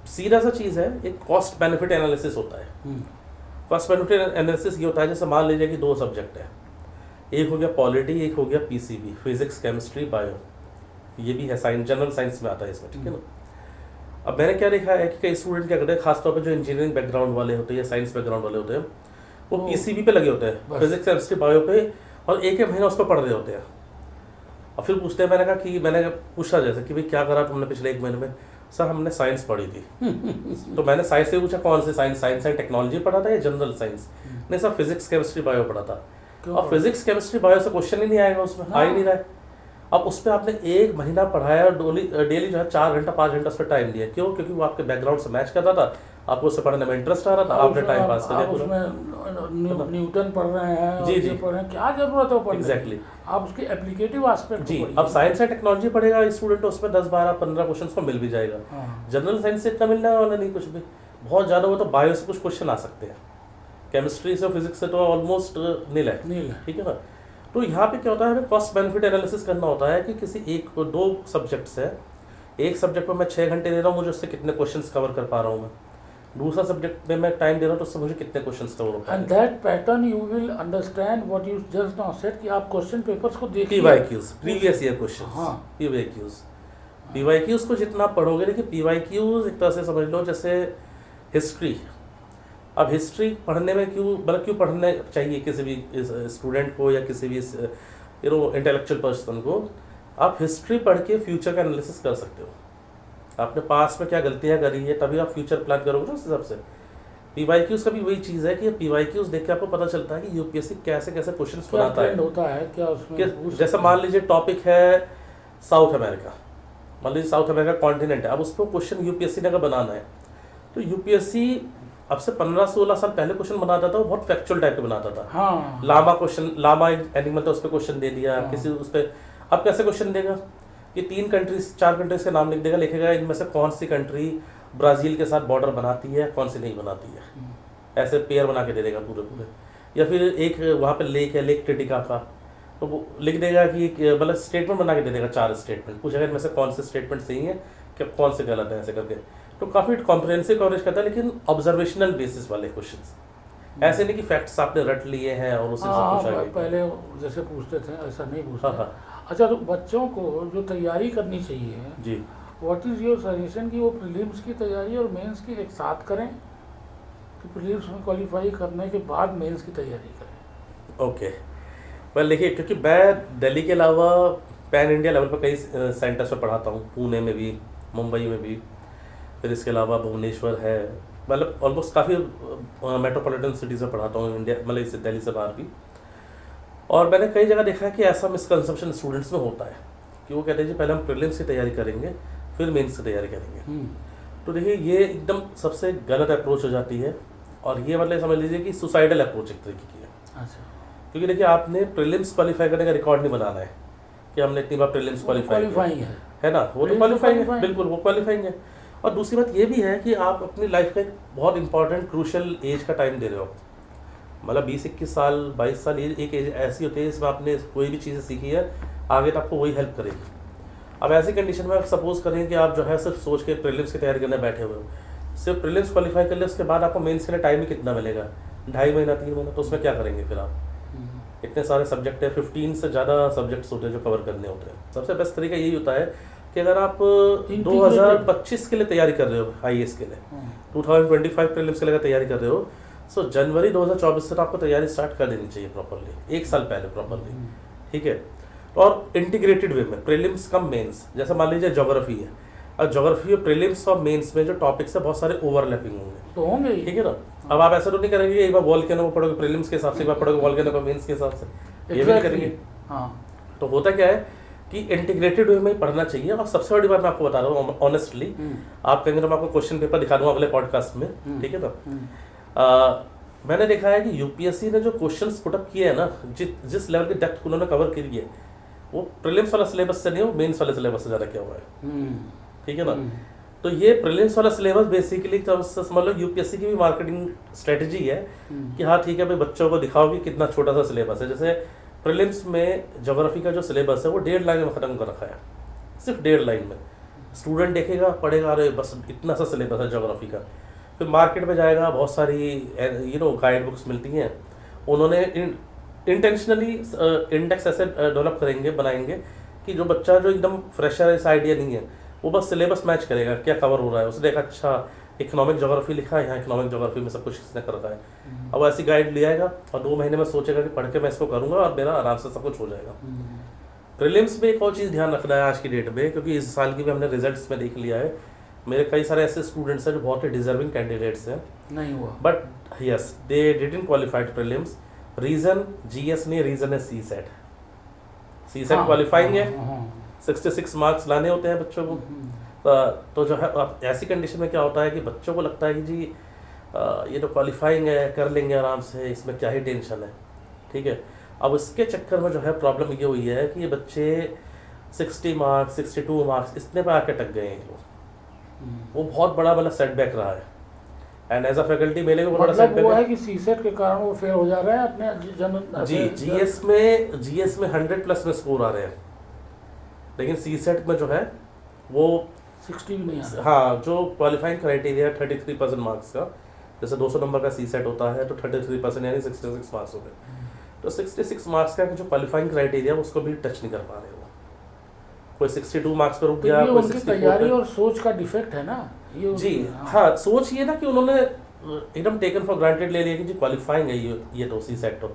सीधा सा चीज़ है, एक कॉस्ट बेनिफिट एनालिसिस होता है। कॉस्ट बेनिफिट एनालिसिस ये होता है, जैसे मान लीजिए कि 2 सब्जेक्ट है, एक हो गया पॉलिटी, एक हो गया पीसीबी, फिजिक्स केमिस्ट्री बायो, ये भी है साइंस, जनरल साइंस में आता है इसमें, ठीक है ना। अब मैंने क्या देखा है कि कई स्टूडेंट क्या करते हैं, खासतौर पर जो इंजीनियरिंग बैकग्राउंड वाले होते हैं या साइंस बैकग्राउंड वाले होते हैं, वो पीसीबी पे लगे होते हैं, बस। फिजिक्स केमिस्ट्री बायो पे, और एक महीना उस पर पढ़ रहे होते हैं। और फिर पूछते हैं, मैंने पूछा जैसे कि भाई क्या करा तुमने पिछले 1 महीने में? सर हमने साइंस पढ़ी थी। तो मैंने साइंस से पूछा कौन से साइंस, साइंस एंड टेक्नोलॉजी पढ़ा था या जनरल साइंस? नहीं सर, फिजिक्स केमिस्ट्री बायो पढ़ा था। और फिजिक्स केमिस्ट्री बायो से क्वेश्चन ही नहीं आएगा उसमें, आ ही नहीं रहा है। अब उस पर आपने 1 महीना पढ़ाया, डेली जो है 4 घंटा 5 घंटा उस पर टाइम दिया, क्यों? क्योंकि वो आपके बैकग्राउंड से मैच कर रहा था, आपको उससे पढ़ने में इंटरेस्ट आ रहा था, आपने टाइम पास कर आप दिया। उसमें न्यूटन पढ़ रहे हैं, जी, और जी। ये पढ़ रहे हैं, क्या जरूरत है पढ़ने की? Exactly। आप उसके एप्लीकेटिव एस्पेक्ट जी, अब साइंस एंड टेक्नोलॉजी पढ़ेगा स्टूडेंट, उसमें 10 12 15 क्वेश्चन को मिल भी जाएगा। जनरल साइंस से इतना मिलने वाला नहीं कुछ भी, बहुत ज़्यादा हो तो बायो से कुछ क्वेश्चन आ सकते हैं, केमिस्ट्री से फिजिक्स से तो ऑलमोस्ट नील है, ठीक है ना। तो यहाँ पे क्या होता है, हमें कॉस्ट बेनिफिट एनालिसिस करना होता है कि किसी 1-2 सब्जेक्ट्स है, एक सब्जेक्ट में मैं 6 घंटे दे रहा हूँ, मुझे उससे कितने क्वेश्चंस कवर कर पा रहा हूँ मैं, दूसरा सब्जेक्ट में मैं टाइम दे रहा हूँ तो उससे मुझे कितने क्वेश्चंस कवर हो पा रहे and that pattern you will understand what you just now said कि आप क्वेश्चन पेपर्स को हैं। देखिए। PYQs, previous year questions. हाँ। PYQs को जितना पढ़ोगे, देखिए PYQs एक तरह से समझ लो जैसे हिस्ट्री। अब हिस्ट्री पढ़ने में क्यों पढ़ने चाहिए किसी भी स्टूडेंट को या किसी भी इंटेलेक्चुअल पर्सन को? आप हिस्ट्री पढ़ के फ्यूचर का एनालिसिस कर सकते हो, आपने पास्ट में क्या गलतियां करी है, तभी आप फ्यूचर प्लान करोगे ना उस हिसाब से। PYQs का भी वही चीज़ है कि PYQs देख के आपको पता चलता है कि यूपीएससी कैसे कैसे क्वेश्चन बनाता है। होता है क्या उसमें? जैसे मान लीजिए टॉपिक है साउथ अमेरिका, मान लीजिए साउथ अमेरिका कॉन्टिनेंट है, अब उस पर क्वेश्चन यूपीएससी ने अगर बनाना है, तो यूपीएससी अब से 15-16 साल पहले क्वेश्चन बनाता था, वो बहुत फैक्चुअल टाइप के बनाता था। हाँ। लामा एनिमल था, उस पर क्वेश्चन दे दिया। हाँ। किसी उस पर अब कैसे क्वेश्चन देगा कि 4 कंट्रीज के नाम लिख देगा, लिखेगा इनमें से कौन सी कंट्री ब्राज़ील के साथ बॉर्डर बनाती है, कौन सी नहीं बनाती है, ऐसे पेयर बना के दे देगा पूरे। या फिर एक वहाँ पे लेक है, लेक टिटिका का, तो वो लिख देगा कि मतलब स्टेटमेंट बना के दे देगा, 4 स्टेटमेंट, पूछेगा इनमें से कौन से स्टेटमेंट सही है, क्या कौन से गलत है, ऐसे करके। तो काफ़ी कॉम्प्रिहेंसिव कवरेज करता है, लेकिन ऑब्जर्वेशनल बेसिस वाले क्वेश्चन, ऐसे नहीं कि फैक्ट्स आपने रट लिए हैं और उसी से पूछा गया। पहले जैसे पूछते थे ऐसा नहीं पूछते। हाँ। अच्छा, तो बच्चों को जो तैयारी करनी चाहिए जी, व्हाट इज़ योर सजेशन कि वो प्रीलिम्स की तैयारी और मेंस की एक साथ करें, कि प्रीलिम्स में क्वालिफाई करने के बाद मेंस की तैयारी करें? ओके, वेल देखिए, क्योंकि मैं दिल्ली के अलावा पैन इंडिया लेवल पर कई सेंटर्स पर पढ़ाता हूँ, पुणे में भी, मुंबई में भी, फिर इसके अलावा भुवनेश्वर है, मतलब ऑलमोस्ट काफ़ी मेट्रोपॉलिटन सिटीज़ में पढ़ाता हूँ इंडिया, मतलब इससे दिल्ली से बाहर भी। और मैंने कई जगह देखा है कि ऐसा मिसकंसेप्शन स्टूडेंट्स में होता है कि वो कहते हैं जी पहले हम प्रीलिम्स की तैयारी करेंगे फिर मेंस की तैयारी करेंगे। तो देखिए ये एकदम सबसे गलत अप्रोच हो जाती है, और ये मतलब समझ लीजिए कि सुसाइडल अप्रोच एक तरीके की है। अच्छा, क्योंकि देखिए आपने प्रीलिम्स क्वालिफाई करने का रिकॉर्ड नहीं बनाना है कि हमने इतनी बार प्रीलिम्स क्वालिफाई है ना, वो तो क्वालिफाइंग है, बिल्कुल वो क्वालिफाइंग है। और दूसरी बात ये भी है कि आप अपनी लाइफ का एक बहुत इंपॉर्टेंट क्रूशल एज का टाइम दे रहे हो, मतलब 20-21 साल 22 साल, ये एक एज ऐसी होती है जिसमें आपने कोई भी चीज़ें सीखी है, आगे तो आपको वही हेल्प करेगी। अब ऐसी कंडीशन में आप सपोज करें कि आप जो है सिर्फ सोच के प्रीलिम्स की तैयारी करने बैठे हुए हो, सिर्फ प्रीलिम्स क्वालिफाई कर ले, उसके बाद आपको मेंस के लिए टाइम ही कितना मिलेगा, 2.5 महीना 3 महीना, तो उसमें क्या करेंगे फिर आप? इतने सारे सब्जेक्ट है, 15 से ज़्यादा सब्जेक्ट्स होते हैं जो कवर करने होते हैं। सबसे बेस्ट तरीका यही होता है कि कि अगर आप Integrated। 2025 के लिए तैयारी कर रहे हो IAS के लिए, 2025 प्रीलिम्स के लिए अगर तैयारी कर रहे हो, सो जनवरी 2024 से तो आपको तैयारी स्टार्ट कर देनी चाहिए प्रॉपरली, एक साल पहले प्रॉपरली, ठीक है। और इंटीग्रेटेड वे में प्रीलिम्स कम मेंस, जैसे मान लीजिए ज्योग्राफी है, और ज्योग्राफी और प्रीलिम्स और मेंस में जो टॉपिक्स है बहुत सारे ओवरलैपिंग होंगे, तो होंगे ही। ठीक है ना। अब आप ऐसा तो नहीं करेंगे एक बार वॉल्केनो को पढ़ोगे प्रीलिम्स के हिसाब से, एक बार पढ़ोगे वॉल्केनो को मेंस के हिसाब से, ये भी नहीं करेंगे। हाँ, तो होता क्या है कि इंटीग्रेटेड वे में ही पढ़ना चाहिए। और सबसे बड़ी बात मैं आपको बता रहा हूँ ऑनेस्टली, आप कहेंगे तो मैं आपको क्वेश्चन पेपर दिखा दूंगा अगले पॉडकास्ट में, ठीक है ना। मैंने देखा है कि यूपीएससी ने जो क्वेश्चंस पुटअप किए हैं ना, जिस लेवल की डेप्थ उन्होंने कवर करी है, वो प्रीलिम्स वाला सिलेबस से नहीं हो, मेंस वाले सिलेबस से ज़्यादा किया हुआ है, ठीक है ना। तो ये प्रीलिम्स वाला सिलेबस बेसिकली समझ लो यूपीएससी की भी मार्केटिंग स्ट्रेटजी है कि हाँ ठीक है भाई, बच्चों को दिखाओ कि कितना छोटा सा सिलेबस है। जैसे प्रीलिम्स में ज्योग्राफी का जो सिलेबस है वो 1.5 लाइन में ख़त्म कर रखा है, सिर्फ 1.5 लाइन में। स्टूडेंट देखेगा, पढ़ेगा, अरे बस इतना सा सिलेबस है ज्योग्राफी का। फिर मार्केट में जाएगा, बहुत सारी गाइड बुक्स मिलती हैं, उन्होंने इंटेंशनली इंडेक्स ऐसे डेवलप करेंगे, बनाएंगे कि जो बच्चा जो एकदम फ्रेशर है, इस आइडिया नहीं है, वो बस सिलेबस मैच करेगा क्या कवर हो रहा है। उसने देखा अच्छा इकोनॉमिक ज्योग्राफी लिखा है, यहाँ इकोनॉमिक ज्योग्राफी में सब कुछ इसने कर रखा है, अब ऐसी गाइड ले आएगा और 2 महीने में सोचेगा कि पढ़ के मैं इसको करूँगा और मेरा आराम से सब कुछ हो जाएगा। प्रीलिम्स में एक और चीज़ ध्यान रखना है आज की डेट में, क्योंकि इस साल की भी हमने रिजल्ट्स में देख लिया है, मेरे कई सारे ऐसे स्टूडेंट्स हैं जो बहुत ही डिजर्विंग कैंडिडेट्स हैं, नहीं हुआ, but yes they didn't qualified prelims. Reason GS नहीं, रीज़न है सीसेट। सीसेट क्वालिफाइंग है, 66 मार्क्स लाने होते हैं बच्चों को। तो जो है अब ऐसी कंडीशन में क्या होता है कि बच्चों को लगता है कि जी ये तो क्वालिफाइंग है, कर लेंगे आराम से, इसमें क्या ही टेंशन है, ठीक है। अब इसके चक्कर में जो है प्रॉब्लम ये हुई है कि ये बच्चे 60 मार्क्स 62 मार्क्स इतने पर आके अटक गए हैं लोग, वो बहुत बड़ा वाला सेटबैक रहा है। एंड एज अ फैकल्टी मेरे को बड़ा मतलब वो है कि सीसेट के कारण वो फेल हो जा रहे हैं अपने जी। जीएस में 100+ में स्कोर आ रहे हैं, लेकिन सीसेट में जो है वो 60 भी नहीं आ रहा। हाँ, जो क्वालिफाइंग क्राइटेरिया 33% मार्क्स का, जैसे 200 नंबर का सीसेट होता है तो 33% यानी 66 मार्क्स हो गए। तो 66 मार्क्स का जो क्वालिफाइंग क्राइटेरिया उसको भी टच नहीं कर पा रहे हो। कोई 62 मार्क्स पर रुक तो गया, ये कोई उनकी 64 तैयारी और सोच का डिफेक्ट है ना ये। जी हाँ, सोच ये ना कि उन्होंने एकदम टेकन फॉर ग्रांटेड ले लिया कि जी क्वालिफाइंग है ये तो सीसेट तो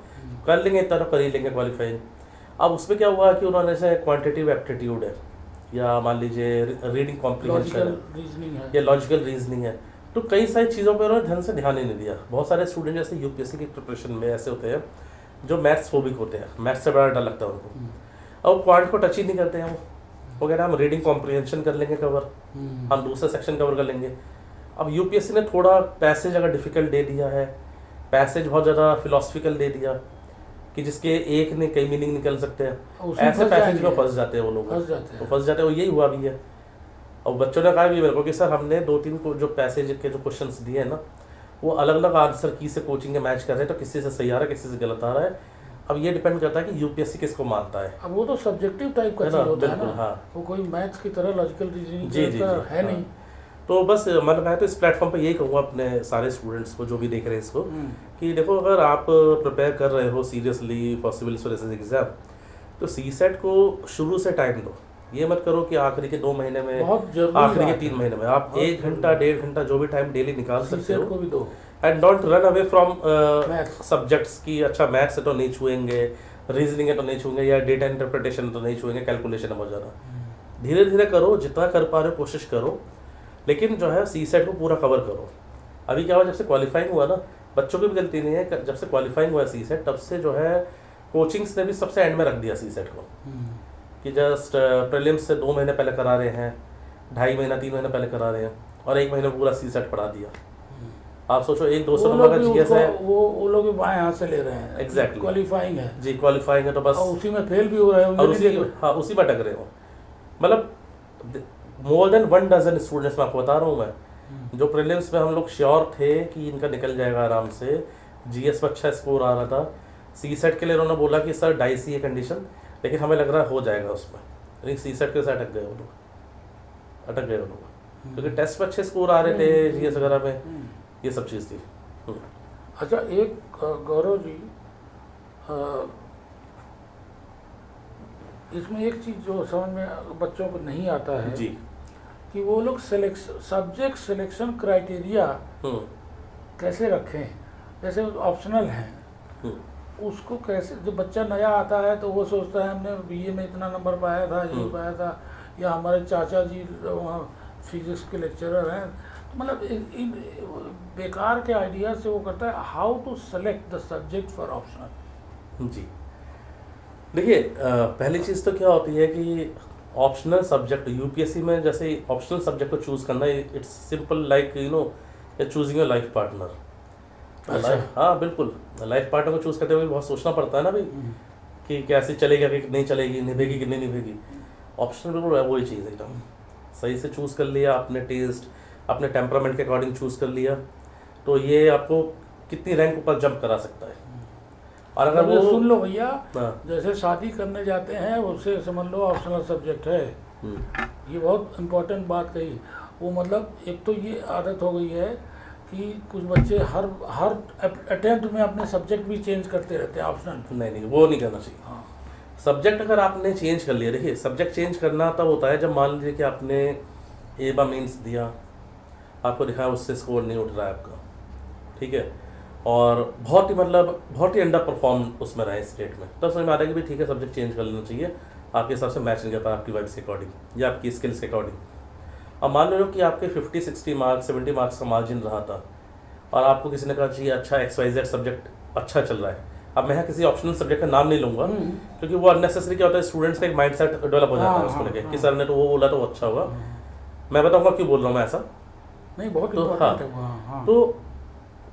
कर लेंगे, इतना तो कर ही लेंगे क्वालिफाइंग। अब उसमें क्या हुआ कि उन्होंने जैसे क्वांटिटिव एप्टीट्यूड है, या मान लीजिए रीडिंग कॉम्प्रिहेंशन है, या लॉजिकल रीजनिंग है, तो कई सारी चीज़ों पर उन्होंने ढंग से ध्यान ही नहीं दिया। बहुत सारे स्टूडेंट जैसे यूपीएससी की प्रिपरेशन में ऐसे होते हैं जो मैथ्स फोबिक होते हैं, मैथ्स से बड़ा डर लगता है उनको, अब क्वांट को टच ही नहीं करते हैं वो कह रहे हैं हम रीडिंग कॉम्प्रिहेंशन कर लेंगे कवर, हम दूसरा सेक्शन कवर कर लेंगे। अब यूपीएससी ने थोड़ा पैसेज अगर डिफ़िकल्ट दे दिया है, पैसेज बहुत ज़्यादा फिलोसफिकल दे दिया कि जिसके एक ने कई मीनिंग निकल सकते हैं, ऐसे पैसेज में फंस जाते हैं वो लोग, तो फंस जाते हैं। वो यही हुआ भी है। और बच्चों ने कहा भी मेरे को कि सर हमने 2-3 को जो पैसेज के जो क्वेश्चंस दिए हैं ना, वो अलग अलग आंसर की से कोचिंग के मैच कर रहे हैं, तो किसी से सही आ रहा है, किसी से गलत आ रहा है। अब ये डिपेंड करता है कि यूपीएससी किसको मानता है। अब वो तो सब्जेक्टिव टाइप का चीज होता है ना, हाँ। वो कोई मैथ्स की तरह लॉजिकल रीजनिंग जी है नहीं। तो बस मैं तो इस प्लेटफॉर्म पे यही कहूँगा अपने सारे स्टूडेंट्स को जो भी देख रहे हैं इसको, कि देखो अगर आप प्रिपेयर कर रहे हो seriously for civil services exam, तो सीसेट को शुरू से टाइम दो। ये मत करो कि आखिरी के 2 महीने में, आखिरी के 3 महीने में आप 1 घंटा 1.5 घंटा जो भी टाइम डेली निकाल सकते हो, को भी दो। And don't run away from subjects की अच्छा मैथ्स है तो नहीं छुएंगे, रीजनिंग है तो नहीं छुएंगे, या डेटा इंटरप्रिटेशन तो नहीं छुएंगे, कैलकुलेशन है बहुत ज़्यादा। धीरे धीरे करो, जितना कर पा रहे हो कोशिश करो, लेकिन जो है सीसेट को पूरा कवर करो। अभी क्या हुआ, जब से क्वालिफाइंग हुआ ना, बच्चों की भी गलती नहीं है, जब से क्वालिफाइंग हुआ सीसेट तब से जो है कोचिंग्स ने भी सबसे एंड में रख दिया सीसेट को, कि जस्ट प्रीलिम्स से 2 महीने पहले करा रहे हैं, 2.5 महीना 3 महीने पहले करा रहे हैं, और 1 महीने पूरा सीसेट पढ़ा दिया। आप सोचो 100-200 नंबर का जीएस है, वो लोग भी बाएं हाथ से ले रहे हैं। एग्जैक्टली क्वालिफाइंग है जी, क्वालिफाइंग है तो बस उसी में फेल भी हो रहे और उसी में अटक रहे हो। मतलब मोर देन 1 डजन स्टूडेंट्स में आपको बता रहा हूँ मैं, जो प्रीलिम्स में हम लोग श्योर थे कि इनका निकल जाएगा आराम से, जीएस में अच्छा स्कोर आ रहा था, सीसेट के लिए उन्होंने बोला कि सर डाइसी है कंडीशन, लेकिन हमें लग रहा है हो जाएगा उसमें, लेकिन सीसेट के साथ अटक गए वो लोग, क्योंकि टेस्ट में अच्छे स्कोर आ रहे थे जीएस वगैरह में, ये सब चीज़ थी। अच्छा, एक गौरव जी, इसमें एक चीज़ जो समझ में बच्चों को नहीं आता है जी। कि वो लोग सब्जेक्ट सिलेक्शन क्राइटेरिया हम्म कैसे रखें। जैसे ऑप्शनल हैं, हम्म उसको कैसे, जो बच्चा नया आता है तो वो सोचता है हमने बीए में इतना नंबर पाया था, ये पाया था, या हमारे चाचा जी वहाँ फिजिक्स के लेक्चरर हैं, तो मतलब इन बेकार के आइडिया से वो करता है। How to select the subject for optional. जी। देखिए पहली चीज़ तो क्या होती है कि ऑप्शनल सब्जेक्ट यूपीएससी में जैसे ऑप्शनल सब्जेक्ट को चूज़ करना, it's simple like choosing your life partner. अच्छा। हाँ बिल्कुल, लाइफ पार्टनर को चूज़ करते हुए बहुत सोचना पड़ता है ना भाई, कि कैसे चलेगा कि नहीं चलेगी, निभेगी कि नहीं निभेगी। ऑप्शनल बिल्कुल वही चीज़ है, एकदम सही से चूज़ कर लिया, अपने टेस्ट अपने टेम्परामेंट के अकॉर्डिंग चूज़ कर लिया, तो ये आपको कितनी रैंक ऊपर जंप करा सकता है। और अगर मतलब ये वो सुन लो भैया, हाँ। जैसे शादी करने जाते हैं उससे समझ लो ऑप्शनल सब्जेक्ट है। ये बहुत इम्पोर्टेंट बात कही। वो मतलब एक तो ये आदत हो गई है कि कुछ बच्चे हर हर अटेम्प्ट में अपने सब्जेक्ट भी चेंज करते रहते हैं ऑप्शनल। नहीं, वो नहीं करना चाहिए। हाँ। सब्जेक्ट अगर आपने चेंज कर लिया, देखिए सब्जेक्ट चेंज करना तब होता है जब मान लीजिए कि आपने एबा मीन्स दिया, आपको दिखा उससे स्कोर नहीं उठ रहा है आपका, ठीक है, और बहुत ही अंडर परफॉर्म उसमें रहा है स्टेट में, तब समझ में आ रहा है कि भाई ठीक है सब्जेक्ट चेंज कर लेना चाहिए, आपके हिसाब से मैच नहीं कर पाया आपकी वाइब्स के अकॉर्डिंग या आपकी स्किल्स के अकॉर्डिंग। अब मान लो कि आपके 50-60 मार्क्स 70 मार्क्स का मार्जिन रहा था और आपको किसी ने कहा चाहिए अच्छा XYZ सब्जेक्ट अच्छा चल रहा है। अब मैं यहाँ किसी ऑप्शनल सब्जेक्ट का नाम नहीं लूँगा क्योंकि वो अननेसेसरी क्या होता है, स्टूडेंट्स का एक माइंडसेट डेवलप हो जाता है उसको लेके कि सर ने तो वो बोला तो वो अच्छा होगा। मैं बताऊँगा क्यों बोल रहा हूँ मैं ऐसा। नहीं, बहुत तो इम्पोर्टेंट है वो। हाँ। तो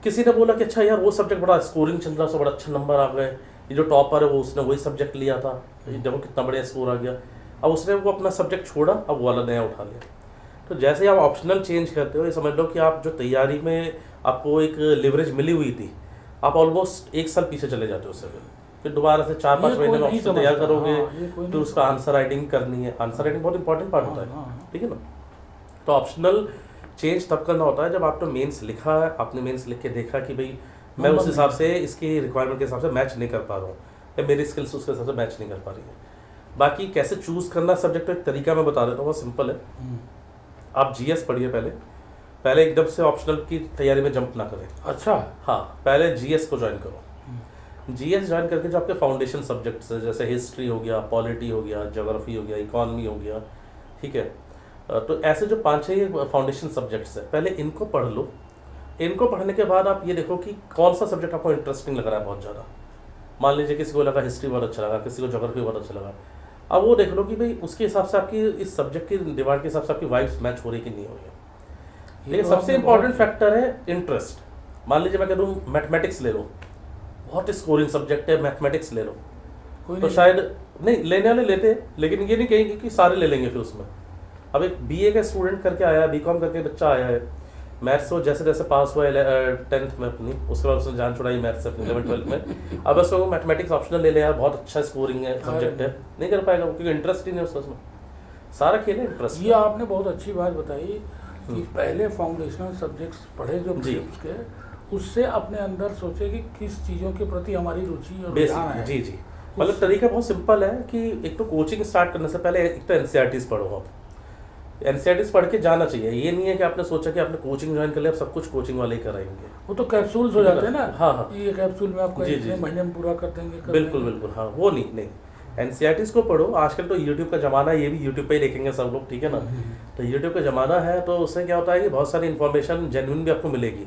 किसी ने बोला कि अच्छा यार वो सब्जेक्ट बड़ा स्कोरिंग चल रहा है, उससे बड़ा अच्छा नंबर आ गए, ये जो टॉपर है वो उसने वही सब्जेक्ट लिया था, देखो कितना बढ़िया स्कोर आ गया। अब उसने वो अपना सब्जेक्ट छोड़ा, अब वो वाला नया उठा लिया। तो जैसे ही आप ऑप्शनल चेंज करते हो, ये समझ लो कि आप जो तैयारी में आपको एक लिवरेज मिली हुई थी, आप ऑलमोस्ट 1 साल पीछे चले जाते हो उससे। फिर दोबारा से 4-5 महीने में ऑप्शन तैयार करोगे, फिर उसका आंसर राइटिंग करनी है। आंसर राइटिंग बहुत इंपॉर्टेंट पार्ट होता है, ठीक है ना। तो ऑप्शनल चेंज तब करना होता है जब आपने मेंस लिखा है, आपने मेंस लिख के देखा कि भाई मैं उस हिसाब से इसकी रिक्वायरमेंट के हिसाब से मैच नहीं कर पा रहा हूँ, या मेरी स्किल्स उसके हिसाब से मैच नहीं कर पा रही है। बाकी कैसे चूज़ करना सब्जेक्ट तो एक तरीका मैं बता देता हूँ, बहुत सिंपल है। आप GS पढ़िए पहले एकदम से ऑप्शनल की तैयारी में जंप ना करें। अच्छा। हाँ, पहले GS को ज्वाइन करो। GS ज्वाइन करके जो आपके फाउंडेशन सब्जेक्ट्स है, जैसे हिस्ट्री हो गया, पॉलिटी हो गया, ज्योग्राफी हो गया, इकॉनमी हो गया, ठीक है, तो ऐसे जो 5-6 फाउंडेशन सब्जेक्ट्स है, पहले इनको पढ़ लो। इनको पढ़ने के बाद आप ये देखो कि कौन सा सब्जेक्ट आपको इंटरेस्टिंग लग रहा है बहुत ज़्यादा। मान लीजिए किसी को लगा हिस्ट्री बहुत अच्छा लगा, किसी को ज्योग्राफी बहुत अच्छा लगा। अब वो देख लो कि भाई उसके हिसाब से आपकी इस सब्जेक्ट की डिमांड के हिसाब से आपकी वाइब्स मैच हो रही कि नहीं हो रही। लेकिन सबसे इंपॉर्टेंट फैक्टर है इंटरेस्ट। मान लीजिए मैं कह दूँ मैथमेटिक्स ले लो, बहुत स्कोरिंग सब्जेक्ट है, मैथमेटिक्स ले लो, तो शायद नहीं लेने वाले लेते हैं, लेकिन ये नहीं कहेंगे कि सारे ले लेंगे। फिर उसमें अब एक BA का स्टूडेंट करके आया है, BCom करके बच्चा आया है, मैथ्स वो जैसे जैसे पास हुआ 10th में अपनी, उसके बाद उसने जान छुड़ाई मैथ्स से अपनी 11th-12th में। अब उसको मैथमेटिक्स ऑप्शनल ले लिया, बहुत अच्छा स्कोरिंग है सब्जेक्ट है, नहीं कर पाएगा क्योंकि इंटरेस्ट ही नहीं है उसमें। सारा खेल है इंटरेस्ट। ये आपने बहुत अच्छी बात बताई कि पहले फाउंडेशनल सब्जेक्ट्स पढ़े जो फिजिक्स के, उससे अपने अंदर सोचे कि किस चीज़ों के प्रति हमारी रुचि और रुझान है। जी, मतलब तरीका बहुत सिंपल है कि एक तो कोचिंग स्टार्ट करने से पहले एक तो NCERTs पढ़ो। आप NCERTs पढ़ के जाना चाहिए। ये नहीं है कि आपने सोचा कि आपने कोचिंग ज्वाइन कर लिया, सब कुछ कोचिंग वाले ही कराएंगे। वो तो कैप्सूल्स हो जाते हैं ना। हाँ, ये कैप्सूल में आपको इतने महीने में पूरा कर देंगे। बिल्कुल, हाँ, वो नहीं। NCERTs को पढ़ो। आजकल तो यूट्यूब का ज़माना है, ये भी यूट्यूब पे ही देखेंगे सब लोग, ठीक है ना। तो यूट्यूब का ज़माना है, तो उससे क्या होता है कि बहुत सारी इन्फॉर्मेशन जेन्युइन भी आपको मिलेगी।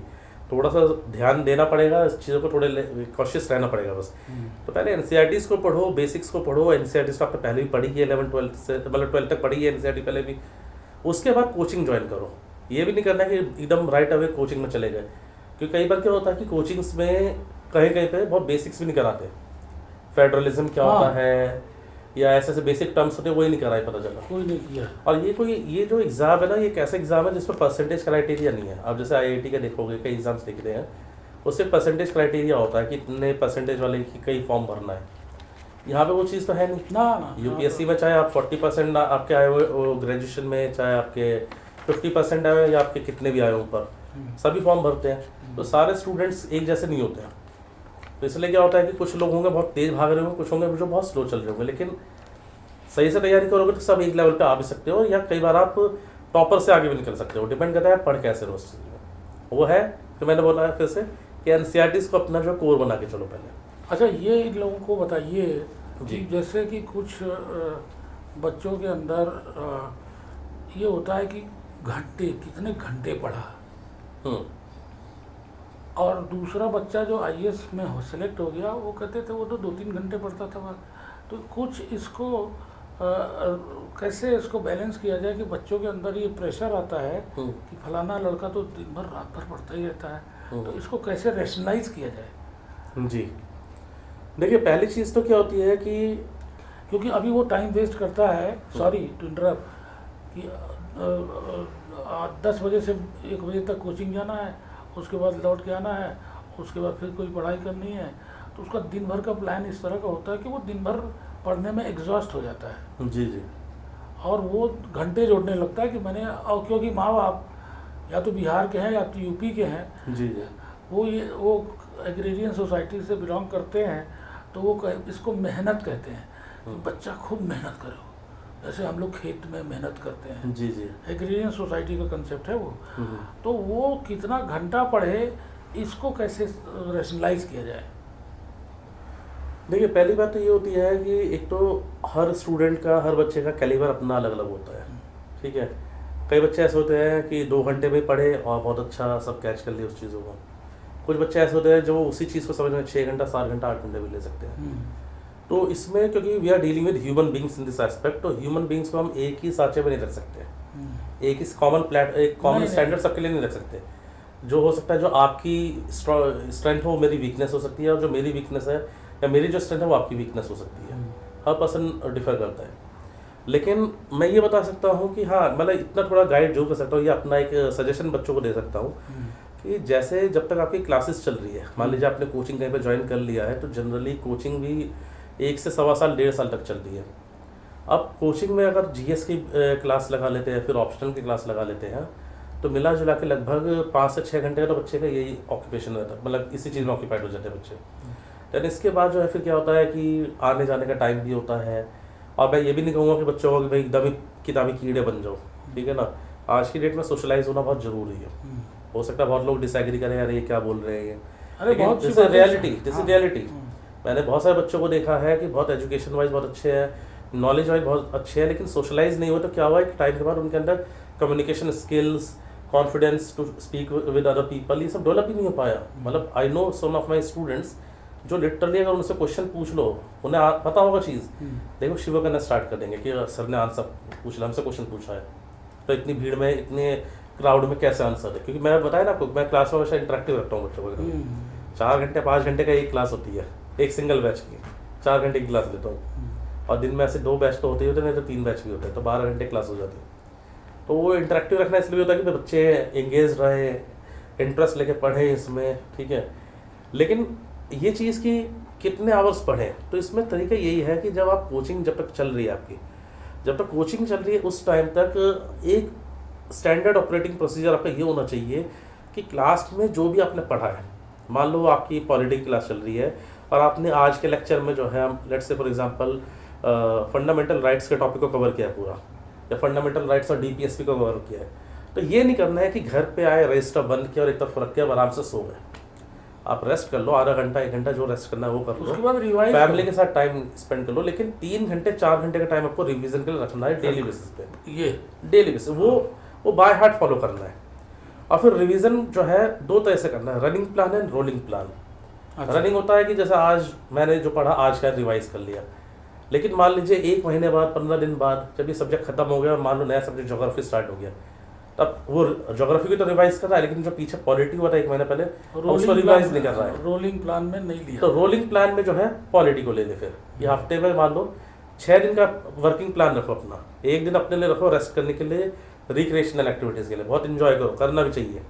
थोड़ा सा ध्यान देना पड़ेगा, इस चीज़ों को थोड़े कॉशियस रहना पड़ेगा बस। तो पहले NCERTs को पढ़ो, बेसिक्स को पढ़ो। NCERTs तो आपने पहले भी पढ़ी है, 11th-12th से, मतलब 12th तक पढ़ी है NCERT पहले भी। उसके बाद कोचिंग ज्वाइन करो। ये भी नहीं करना कि एकदम राइट अवे कोचिंग में चले गए, क्योंकि कई बार क्या होता है कि कोचिंग्स में कहीं पे बहुत बेसिक्स भी नहीं कराते। फेडरलिज्म क्या होता है या ऐसे बेसिक टर्म्स होते हैं, वही नहीं कराए, पता चला कोई नहीं किया। और ये जो एग्ज़ाम है ना, ये एक ऐसा एग्ज़ाम है जिसमें परसेंटेज क्राइटेरिया नहीं है। आप जैसे IIT का देखोगे, कई एग्जाम्स दिख रहे हैं, उससे परसेंटेज क्राइटेरिया होता है कि इतने परसेंटेज वाले की कई फॉर्म भरना है। यहाँ पे वो चीज़ तो है नहीं ना। UPSC में चाहे आप 40% आपके आए हुए ग्रेजुएशन में, चाहे आपके 50% आए हुए या आपके कितने भी आए हुए ऊपर, सभी फॉर्म भरते हैं। तो सारे स्टूडेंट्स एक जैसे नहीं होते हैं। तो इसलिए क्या होता है कि कुछ लोग होंगे बहुत तेज़ भाग रहे होंगे, कुछ होंगे जो बहुत स्लो चल रहे होंगे, लेकिन सही से तैयारी करोगे तो सब एक लेवल पे आ भी सकते हो, या कई बार आप टॉपर से आगे भी निकल सकते हो, डिपेंड करता है आप पढ़ कैसे रहो उस चीज़ में। वो है फिर मैंने बोला है फिर से कि एनसीईआरटीज़ को अपना जो कोर बना के चलो पहले। अच्छा, ये इन लोगों को बताइए जी। कि जैसे कि कुछ बच्चों के अंदर ये होता है कि कितने घंटे पढ़ा, हम्म। और दूसरा बच्चा जो आईएएस में सेलेक्ट हो गया वो कहते थे वो तो 2-3 घंटे पढ़ता था बस। तो कुछ इसको कैसे इसको बैलेंस किया जाए कि बच्चों के अंदर ये प्रेशर आता है कि फलाना लड़का तो दिन भर रात भर पढ़ता ही रहता है, तो इसको कैसे रैशनलाइज किया जाए? जी, देखिए पहली चीज़ तो क्या होती है कि क्योंकि अभी वो टाइम वेस्ट करता है, सॉरी टू इंटरप्ट, कि 10 बजे से 1 बजे तक कोचिंग जाना है, उसके बाद लौट के आना है, उसके बाद फिर कोई पढ़ाई करनी है, तो उसका दिन भर का प्लान इस तरह का होता है कि वो दिन भर पढ़ने में एग्जॉस्ट हो जाता है। जी जी। और वो घंटे जोड़ने लगता है कि मैंने, और क्योंकि माँ बाप या तो बिहार के हैं या तो यूपी के हैं, जी जी। वो एग्रेरियन सोसाइटी से बिलोंग करते हैं, तो वो इसको मेहनत कहते हैं कि बच्चा खूब मेहनत करो, जैसे हम लोग खेत में मेहनत करते हैं। जी जी। एग्रेरियन सोसाइटी का कंसेप्ट है वो। तो वो कितना घंटा पढ़े, इसको कैसे रैशनलाइज किया जाए? देखिए पहली बात तो ये होती है कि एक तो हर स्टूडेंट का, हर बच्चे का कैलिबर अपना अलग अलग होता है, ठीक है। कई बच्चे ऐसे होते हैं कि 2 घंटे में पढ़े और बहुत अच्छा सब कैच कर लिए उस चीज़ों को। कुछ बच्चे ऐसे होते हैं जो उसी चीज़ को समझ में 6 घंटा, 7 घंटा, 8 घंटे भी ले सकते हैं। तो इसमें क्योंकि we are dealing with human beings in this aspect, तो ह्यूमन बींग्स को हम एक ही सांचे में नहीं रख सकते, एक कॉमन स्टैंडर्ड सबके लिए नहीं रख सकते। जो हो सकता है, जो आपकी स्ट्रेंथ हो वो मेरी वीकनेस हो सकती है, और जो मेरी वीकनेस है या मेरी जो स्ट्रेंथ है वो आपकी वीकनेस हो सकती है। हर पर्सन डिफर करता है। लेकिन मैं ये बता सकता हूँ कि हाँ, मतलब इतना थोड़ा गाइड जो कर सकता हूँ, या अपना एक सजेशन बच्चों को दे सकता हूँ कि जैसे जब तक आपकी क्लासेस चल रही है, मान लीजिए आपने कोचिंग कहीं पे ज्वाइन कर लिया है, तो जनरली कोचिंग भी 1 से सवा साल, 1.5 साल तक चलती है। अब कोचिंग में अगर जीएस की क्लास लगा लेते हैं, फिर ऑप्शनल की क्लास लगा लेते हैं, तो मिला जुला के लगभग 5 से 6 घंटे का तो बच्चे का यही ऑक्यूपेशन रहता है, मतलब इसी चीज़ में ऑक्यूपाइड हो जाते हैं बच्चे। देन इसके बाद जो है फिर क्या होता है कि आने जाने का टाइम भी होता है। और मैं ये भी नहीं कहूँगा कि बच्चों को कि भाई एकदम ही किताबी कीड़े बन जाओ, ठीक है ना। आज की डेट में सोशलाइज होना बहुत ज़रूरी है। हो सकता है बहुत लोग डिसएग्री करें, यार ये क्या बोल रहे हैं, लेकिन दिस इज रियलिटी। मैंने बहुत सारे बच्चों को देखा है कि बहुत एजुकेशन वाइज बहुत अच्छे हैं, नॉलेज वाइज बहुत अच्छे हैं, लेकिन सोशलाइज नहीं हुए तो क्या हुआ, एक टाइम के बाद उनके अंदर communication skills, confidence to speak with other people, ये सब डेवलप ही नहीं हो पाया। मतलब I know some of my students जो लिटरली अगर उनसे क्वेश्चन पूछ लो, उन्हें पता होगा चीज़, देखो शिव करना स्टार्ट कर देंगे कि सर ने आंसर पूछ लिया, हमसे क्वेश्चन पूछा है, तो इतनी भीड़ में, इतने क्राउड में कैसे आंसर है। क्योंकि मैं बताया ना आपको, मैं क्लास में हमेशा इंटरेक्टिव रखता हूँ बच्चों को। 4 घंटे 5 घंटे का एक क्लास होती है, एक सिंगल बैच की 4 घंटे की क्लास लेता हूँ, और दिन में ऐसे 2 बैच तो होते ही होते, नहीं तो 3 बैच भी होते हैं, तो 12 घंटे क्लास हो जाती है। तो वो इंटरेक्टिव रखना इसलिए होता है कि बच्चे एंगेज रहे, इंटरेस्ट लेके पढ़ें इसमें, ठीक है। लेकिन ये चीज़ कि कितने आवर्स पढ़ें, तो इसमें तरीका यही है कि जब आप कोचिंग, जब तक चल रही है आपकी, जब तक कोचिंग चल रही है उस टाइम तक एक स्टैंडर्ड ऑपरेटिंग प्रोसीजर आपका ये होना चाहिए कि क्लास में जो भी आपने पढ़ा है, मान लो आपकी पॉलिटिक्स क्लास चल रही है और आपने आज के लेक्चर में जो है, let's say for example fundamental rights के टॉपिक को कवर किया है पूरा, या फंडामेंटल राइट्स और डीपीएसपी को कवर किया है, तो ये नहीं करना है कि घर पे आए, रजिस्टर बंद किया और एक तरफ रख के आराम से सो गए। आप रेस्ट कर लो, आधा घंटा 1 घंटा जो रेस्ट करना है वो कर लो, उसके बाद रिवाइज फैमिली के साथ टाइम स्पेंड कर लो, लेकिन 3 घंटे 4 घंटे का टाइम आपको रिवीजन के लिए रखना है डेली बेसिस पे। ये डेली बेसिस वो बाय हार्ट फॉलो करना है। और फिर रिवीजन जो है 2 तरह से करना है, running plan and rolling plan. Running होता है कि जैसे आज मैंने जो पढ़ा आज का रिवाइज कर लिया, लेकिन मान लीजिए 1 महीने बाद, 15 दिन बाद जब ये सब्जेक्ट खत्म हो गया और मान लो नया सब्जेक्ट ज्योग्राफी स्टार्ट हो गया, तब वो ज्योग्राफी की तो रिवाइज कर रहा है, लेकिन जो पीछे पॉलिटी हुआ था 1 महीने पहले उसको रिवाइज नहीं कर रहा है, रोलिंग प्लान में नहीं लिया। तो रोलिंग प्लान में जो है पॉलिटी को ले ले। फिर ये हफ्ते में मान लो 6 दिन का वर्किंग प्लान रखो अपना, 1 दिन अपने लिए रखो रेस्ट करने के लिए, रिक्रिएशनल एक्टिविटीज़ के लिए, बहुत इंजॉय करो, करना भी चाहिए,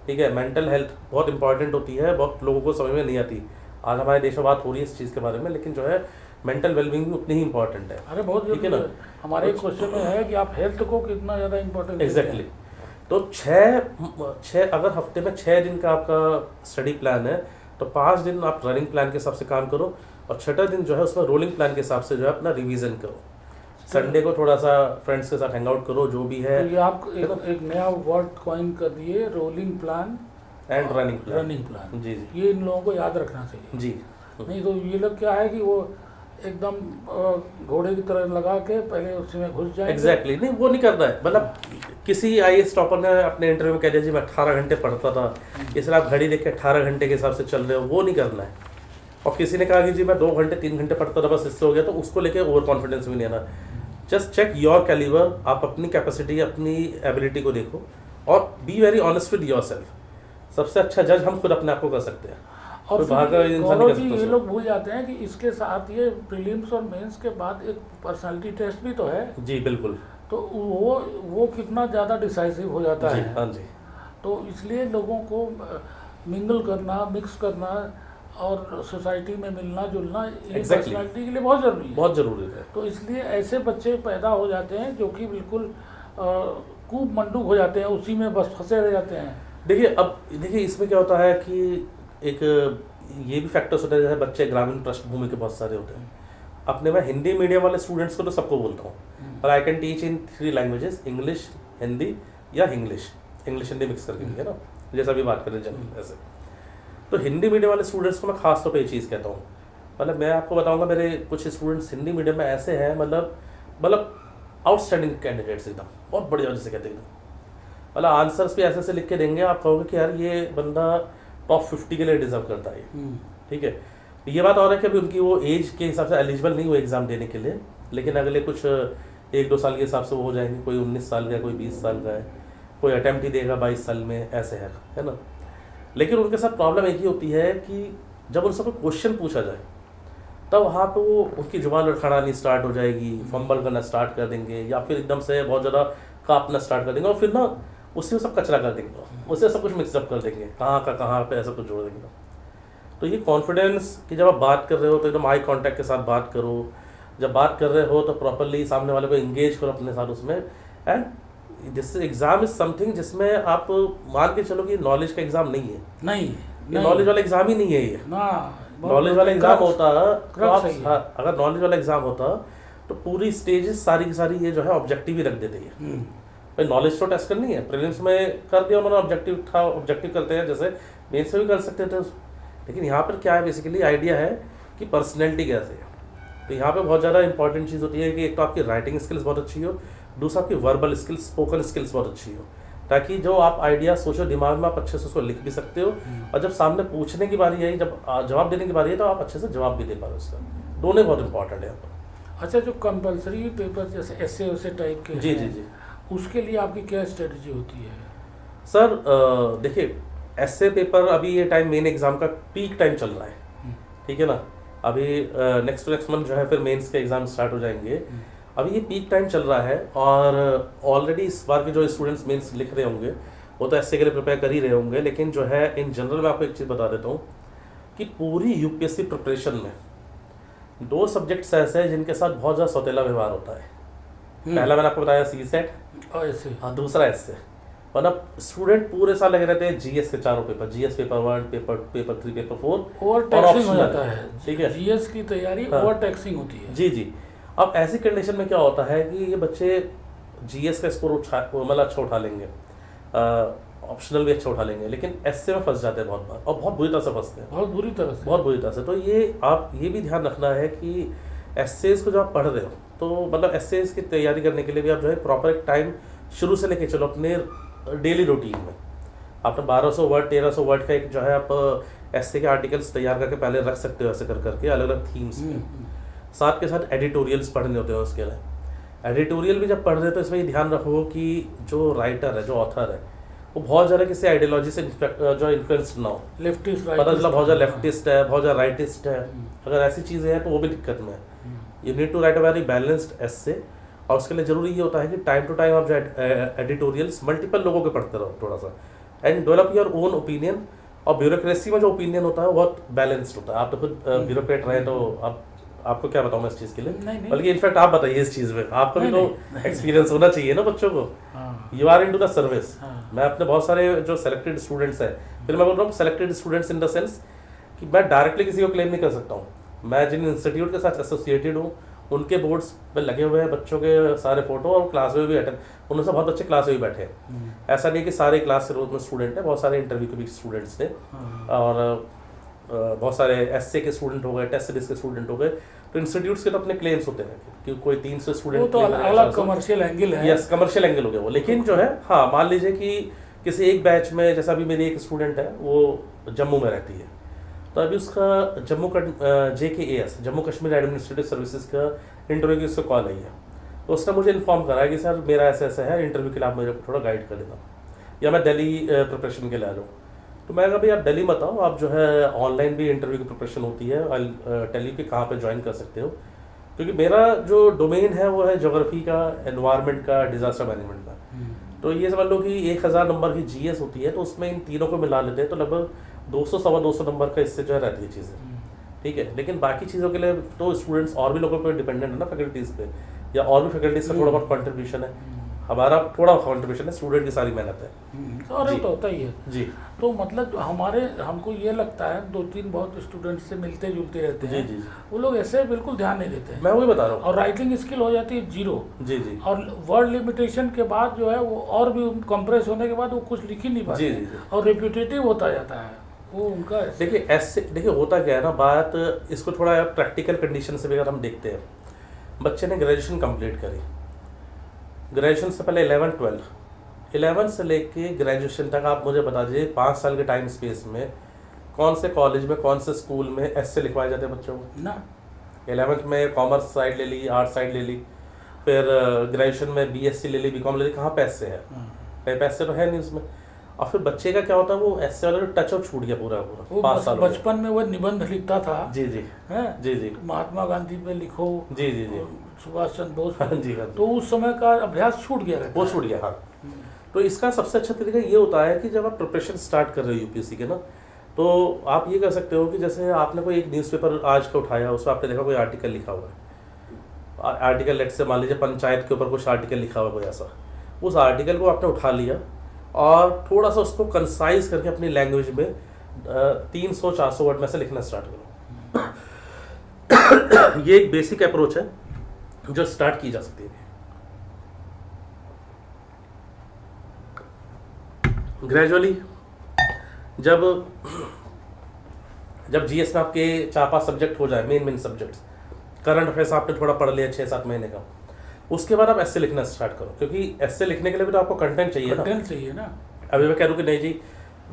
ठीक है। मेंटल हेल्थ बहुत इंपॉर्टेंट होती है, बहुत लोगों को समझ में नहीं आती। आज हमारे देश में बात हो रही है इस चीज़ के बारे में, लेकिन जो है मेंटल वेलबींग भी उतनी ही इंपॉर्टेंट है। अरे बहुत ठीक है ना। हमारे क्वेश्चन में है कि आप हेल्थ को कितना ज़्यादा इंपॉर्टेंट। एग्जैक्टली। तो 6 अगर हफ्ते में 6 दिन का आपका स्टडी प्लान है, तो 5 दिन आप रनिंग प्लान के हिसाब से काम करो, और 6ठा दिन जो है उसमें रोलिंग प्लान के हिसाब से जो है अपना रिवीजन करो। संडे को थोड़ा सा फ्रेंड्स के साथ हैंग आउट करो, जो भी है। तो ये आप एक नया वर्ड कॉइन कर दिए, rolling plan and running plan. Running plan, जी जी ये इन लोगों को याद रखना चाहिए। जी। नहीं तो ये लोग क्या है कि वो एकदम घोड़े की तरह लगा के पहले उसमें घुस जाएंगे। एग्जैक्टली नहीं, वो नहीं करना है। मतलब किसी आईएएस टॉपर ने अपने इंटरव्यू में कह दिया जी मैं 18 घंटे पढ़ता था, इसलिए आप घड़ी देख के 18 घंटे के हिसाब से चल रहे हो, वो नहीं करना है। और किसी ने कहा कि जी मैं 2 घंटे 3 घंटे पढ़ता था बस इससे हो गया, तो उसको लेके ओवर कॉन्फिडेंस भी नहीं आना। जस्ट चेक योर कैलिबर, आप अपनी कैपेसिटी अपनी एबिलिटी को देखो और B very honest with your self. सबसे अच्छा जज हम खुद अपने आप को कर सकते हैं। और कोई बाहर का इंसान नहीं गौरव कर जी, सकता ये उसको। लोग भूल जाते हैं कि इसके साथ ये प्रीलिम्स और मेंस के बाद एक पर्सनालिटी टेस्ट भी तो है। जी बिल्कुल। तो वो कितना ज़्यादा डिसाइसिव हो जाता जी है। हाँ जी। तो इसलिए लोगों को मिंगल करना, मिक्स करना और सोसाइटी में मिलना जुलना ये Exactly. पर्सनालिटी के लिए बहुत ज़रूरी है। बहुत ज़रूरी है। तो इसलिए ऐसे बच्चे पैदा हो जाते हैं जो कि बिल्कुल खूब मंडूक हो जाते हैं, उसी में बस फंसे रह जाते हैं। देखिए इसमें क्या होता है कि एक ये भी फैक्टर्स होते हैं, जैसे बच्चे ग्रामीण पृष्ठभूमि के बहुत सारे होते हैं। अपने मैं हिंदी मीडियम वाले स्टूडेंट्स को तो सबको बोलता हूँ, पर I can teach in 3 languages, English, Hindi या इंग्लिश हिंदी मिक्स करके, है ना, जैसा भी बात करें जनरल ऐसे। तो हिंदी मीडियम वाले स्टूडेंट्स को मैं खास तौर पे ये चीज़ कहता हूँ। मतलब मैं आपको बताऊँगा, मेरे कुछ स्टूडेंट्स हिंदी मीडियम में ऐसे हैं, मतलब आउटस्टैंडिंग कैंडिडेट्स, एकदम बहुत बढ़िया जैसे कहते हैं एकदम। मतलब आंसर्स भी ऐसे ऐसे लिख के देंगे, आप कहोगे कि यार ये बंदा टॉप 50 के लिए डिजर्व करता है। ठीक है, ये बात और है कि अभी उनकी वो एज के हिसाब से एलिजिबल नहीं हुए एग्ज़ाम देने के लिए, लेकिन अगले कुछ 1-2 साल के हिसाब से वो हो जाएंगे। कोई 19 साल का है, कोई 20 साल का है, कोई अटैम्प्ट ही देगा 22 साल में, ऐसे है ना। लेकिन उनके साथ प्रॉब्लम एक ही होती है कि जब उनसे कोई क्वेश्चन पूछा जाए तब वहाँ पे वो उनकी जुबान लड़खड़ानी स्टार्ट हो जाएगी, फंबल करना स्टार्ट कर देंगे, या फिर एकदम से बहुत ज़्यादा काँपना स्टार्ट कर देंगे, और फिर ना उससे सब कचरा कर देंगे, उससे सब कुछ मिक्सअप कर देंगे, कहाँ का कहाँ पे ऐसा कुछ जोड़ देंगे। तो ये कॉन्फिडेंस कि जब आप बात कर रहे हो तो एकदम आई कांटेक्ट के साथ बात करो, जब बात कर रहे हो तो प्रॉपरली सामने वाले को इंगेज करो अपने साथ उसमें। And this exam is something जिसमें आप मान के चलो कि नॉलेज का एग्ज़ाम नहीं है, नहीं नॉलेज वाला एग्ज़ाम ही नहीं है ये। नॉलेज वाला एग्ज़ाम होता तो आप, अगर नॉलेज वाला एग्ज़ाम होता तो पूरी स्टेजेस सारी की सारी ये जो है ऑब्जेक्टिव ही रख देते हैं। भाई नॉलेज तो टेस्ट करनी है, प्रीलिम्स में कर दिया उन्होंने, ऑब्जेक्टिव था, ऑब्जेक्टिव करते हैं जैसे मेंस में भी कर सकते थे। लेकिन यहाँ पर क्या है, बेसिकली आइडिया है कि पर्सनैलिटी कैसे है। तो यहाँ पे बहुत ज़्यादा इंपॉर्टेंट चीज़ होती है कि एक तो आपकी राइटिंग स्किल्स बहुत अच्छी हो, दूसरा आपकी वर्बल स्किल्स, स्पोकन स्किल्स बहुत अच्छी हो, ताकि जो आप आइडिया सोचो दिमाग में आप अच्छे से उसको लिख भी सकते हो, और जब सामने पूछने की बारी आई, जब जवाब देने की बारी है, तो आप अच्छे से जवाब भी दे पा रहे हो उसका। दोनों बहुत इंपॉर्टेंट है यहाँ पर। अच्छा, जो कंपलसरी पेपर जैसे ऐसे टाइप के जी जी जी, उसके लिए आपकी क्या स्ट्रेटजी होती है? सर देखिए, ऐसे पेपर अभी ये टाइम मेन एग्ज़ाम का पीक टाइम चल रहा है, ठीक है ना। अभी नेक्स्ट मंथ जो है फिर मेंस के एग्ज़ाम स्टार्ट हो जाएंगे। अभी ये पीक टाइम चल रहा है, और ऑलरेडी इस बार के जो स्टूडेंट्स मेंस लिख रहे होंगे वो तो ऐसे के लिए प्रिपेयर कर ही रहे होंगे। लेकिन जो है इन जनरल मैं आपको एक चीज़ बता देता हूँ कि पूरी यूपीएससी प्रिपरेशन में 2 सब्जेक्ट्स ऐसे हैं जिनके साथ बहुत ज़्यादा सौतेला व्यवहार होता है। पहला मैंने आपको बताया CSET, और ऐसे हाँ, दूसरा ऐसे। मतलब स्टूडेंट पूरे साल लगे रहते हैं जीएस के 4 paper, GS paper 1, paper 3, paper 4 over और टैक्सिंग हो optional, जाता है। ठीक है। जीएस की तैयारी हाँ। ओवर टैक्सिंग होती है। जी जी। अब ऐसी कंडीशन में क्या होता है कि ये बच्चे जीएस का स्कोर मतलब अच्छा उठा लेंगे, ऑप्शनल भी अच्छा उठा लेंगे, लेकिन एसए में फंस जाते हैं बहुत बार, और बहुत बुरी तरह से फंसते हैं, बहुत बुरी तरह से। बहुत बुरी तरह से। तो ये आप ये भी ध्यान रखना है कि एसएस को जब आप पढ़ रहे हो तो मतलब एसएस की तैयारी करने के लिए भी आप जो है प्रॉपर एक टाइम शुरू से लेके चलो अपने डेली रूटीन में। आपने 1200 वर्ड 1300 वर्ड का एक जो है आप एसए के आर्टिकल्स तैयार करके पहले रख सकते हो, ऐसे कर करके अलग अलग थीम्स में। साथ के साथ एडिटोरियल्स पढ़ने होते हैं उसके लिए। एडिटोरियल भी जब पढ़ रहे हो तो इसमें ये ध्यान रखो कि जो राइटर है, जो ऑथर है, वो बहुत ज़्यादा किसी आइडियोलॉजी से जो इन्फ्लुएंस्ड ना हो। लेफ्टिस्ट, पता चला बहुत ज़्यादा लेफ्टिस्ट है, बहुत ज़्यादा राइटिस्ट है, अगर ऐसी चीज़ें हैं तो वो भी दिक्कत में है। You need to write a very balanced essay, और उसके लिए ज़रूरी ये होता है कि टाइम टू टाइम आप जो एडिटोरियल्स मल्टीपल लोगों के पढ़ते रहो थोड़ा सा, and develop your own opinion. और ब्यूरोक्रेसी में जो ओपिनियन होता है वो बहुत बैलेंस्ड होता है। आप तो खुद ब्यूरोक्रेट रहे, तो आपको क्या बताऊँ मैं इस चीज़ के लिए, बल्कि इनफैक्ट आप बताइए इस चीज़ में, आपका भी तो एक्सपीरियंस होना चाहिए ना बच्चों को। You are into the service. मैं अपने बहुत सारे जो सेलेक्टेड स्टूडेंट्स हैं, फिर मैं बोल रहा हूँ selected students in the sense कि मैं डायरेक्टली किसी को क्लेम नहीं कर सकता हूँ। मैं जिन इंस्टीट्यूट के साथ एसोसिएटेड हूँ उनके बोर्ड्स पे लगे हुए हैं बच्चों के सारे फोटो, और क्लास में भी अटेंड, उनमें से बहुत बच्चे क्लास में भी बैठे हैं। ऐसा नहीं कि सारे क्लास के रूप में स्टूडेंट हैं, बहुत सारे इंटरव्यू के भी स्टूडेंट्स थे, और बहुत सारे एसए के स्टूडेंट हो गए, टेस्ट सीरीज के स्टूडेंट हो गए। तो इंस्टीट्यूट्स के तो अपने क्लेम्स होते हैं कि कोई 300 वो स्टूडेंट, तो अलग कमर्शियल एंगल है। यस, कमर्शियल एंगल हो गया वो। लेकिन जो है, हाँ, मान लीजिए कि किसी एक बैच में, जैसा अभी मेरी एक स्टूडेंट है वो जम्मू में रहती है, तो अभी उसका JKAS, Jammu Kashmir administrative services का इंटरव्यू की उसको कॉल आई है। तो उसने मुझे इन्फॉर्म करा कि सर मेरा ऐसा ऐसा है इंटरव्यू के लिए, आप मेरे को थोड़ा गाइड कर देना, या मैं दिल्ली प्रिपरेशन के लिए आ जाऊँ। तो मैं कहा भाई आप दिल्ली मत आओ, आप जो है ऑनलाइन भी इंटरव्यू की प्रिपरेशन होती है, आई टेल यू कि कहाँ पे ज्वाइन कर सकते हो। क्योंकि मेरा जो डोमेन है वो है ज्योग्राफी का, एनवायरनमेंट का, डिजास्टर मैनेजमेंट का। तो ये समझ लो कि 1000 नंबर की GS होती है, तो उसमें इन तीनों को मिला लेते हैं तो लगभग 200 सवा 200 नंबर का इससे जो है रहती है चीज़ें, ठीक है। लेकिन बाकी चीज़ों के लिए तो स्टूडेंट्स और भी लोगों पर डिपेंडेंट है ना, फैकल्टीज़ पे, या और भी फैकल्टीज़ का थोड़ा बहुत कॉन्ट्रीब्यूशन है, हमारा थोड़ा कॉन्ट्रीब्यूशन है, स्टूडेंट की सारी मेहनत है। और ये तो होता ही है जी। तो मतलब हमको ये लगता है 2-3 बहुत स्टूडेंट्स से मिलते जुलते रहते हैं, जी। वो लोग ऐसे बिल्कुल ध्यान नहीं देते हैं, मैं वही बता रहा हूँ। और राइटिंग स्किल हो जाती है 0। जी। और वर्ड लिमिटेशन के बाद जो है वो और भी कंप्रेस होने के बाद वो कुछ लिख ही नहीं पाते। जी। और रिपीटेटिव होता जाता है वो उनका। देखिए ऐसे, देखिए होता क्या है ना, बात इसको थोड़ा प्रैक्टिकल कंडीशन से भी अगर हम देखते हैं, बच्चे ने ग्रेजुएशन कंप्लीट करी, ग्रेजुएशन से पहले 11 से लेके ग्रेजुएशन तक आप मुझे बता दीजिए 5 साल के टाइम स्पेस में कौन से कॉलेज में, कौन से स्कूल में ऐसे लिखवाए जाते हैं बच्चों को ना। 11th में कॉमर्स साइड ले ली, आर्ट साइड ले ली, फिर ग्रेजुएशन में BSc ले ली, BCom ले ली, कहाँ पैसे है? कहीं पैसे तो है नहीं उसमें। और फिर बच्चे का क्या होता है, वो ऐसे वाला टच ऑफ छूट गया पूरा 5 साल। बचपन में वो निबंध लिखता था। जी है जी। महात्मा गांधी पे लिखो। जी। सुभाष चंद्र बोस हाँ जी। तो उस समय का अभ्यास छूट गया रहता वो छूट गया। हाँ, तो इसका सबसे अच्छा तरीका ये होता है कि जब आप प्रिपरेशन स्टार्ट कर रहे हो UPSC के ना, तो आप ये कर सकते हो कि जैसे आपने कोई एक न्यूज़पेपर आज का उठाया, उसमें आपने देखा कोई आर्टिकल लिखा हुआ है, आर्टिकल लेट से मान लीजिए पंचायत के ऊपर कुछ आर्टिकल लिखा हुआ है कोई ऐसा, उस आर्टिकल को आपने उठा लिया और थोड़ा सा उसको कंसाइज करके अपनी लैंग्वेज में 300-400 वर्ड में से लिखना स्टार्ट करो। ये एक बेसिक अप्रोच है जो स्टार्ट की जा सकती है। ग्रेजुअली जब GS में आपके 4-5 सब्जेक्ट हो जाए, मेन सब्जेक्ट्स, करंट अफेयर्स आपने थोड़ा पढ़ लिया 6-7 महीने का, उसके बाद आप ऐसे लिखना स्टार्ट करो, क्योंकि ऐसे लिखने के लिए भी तो आपको कंटेंट चाहिए ना। अभी मैं कह दूँ कि नहीं जी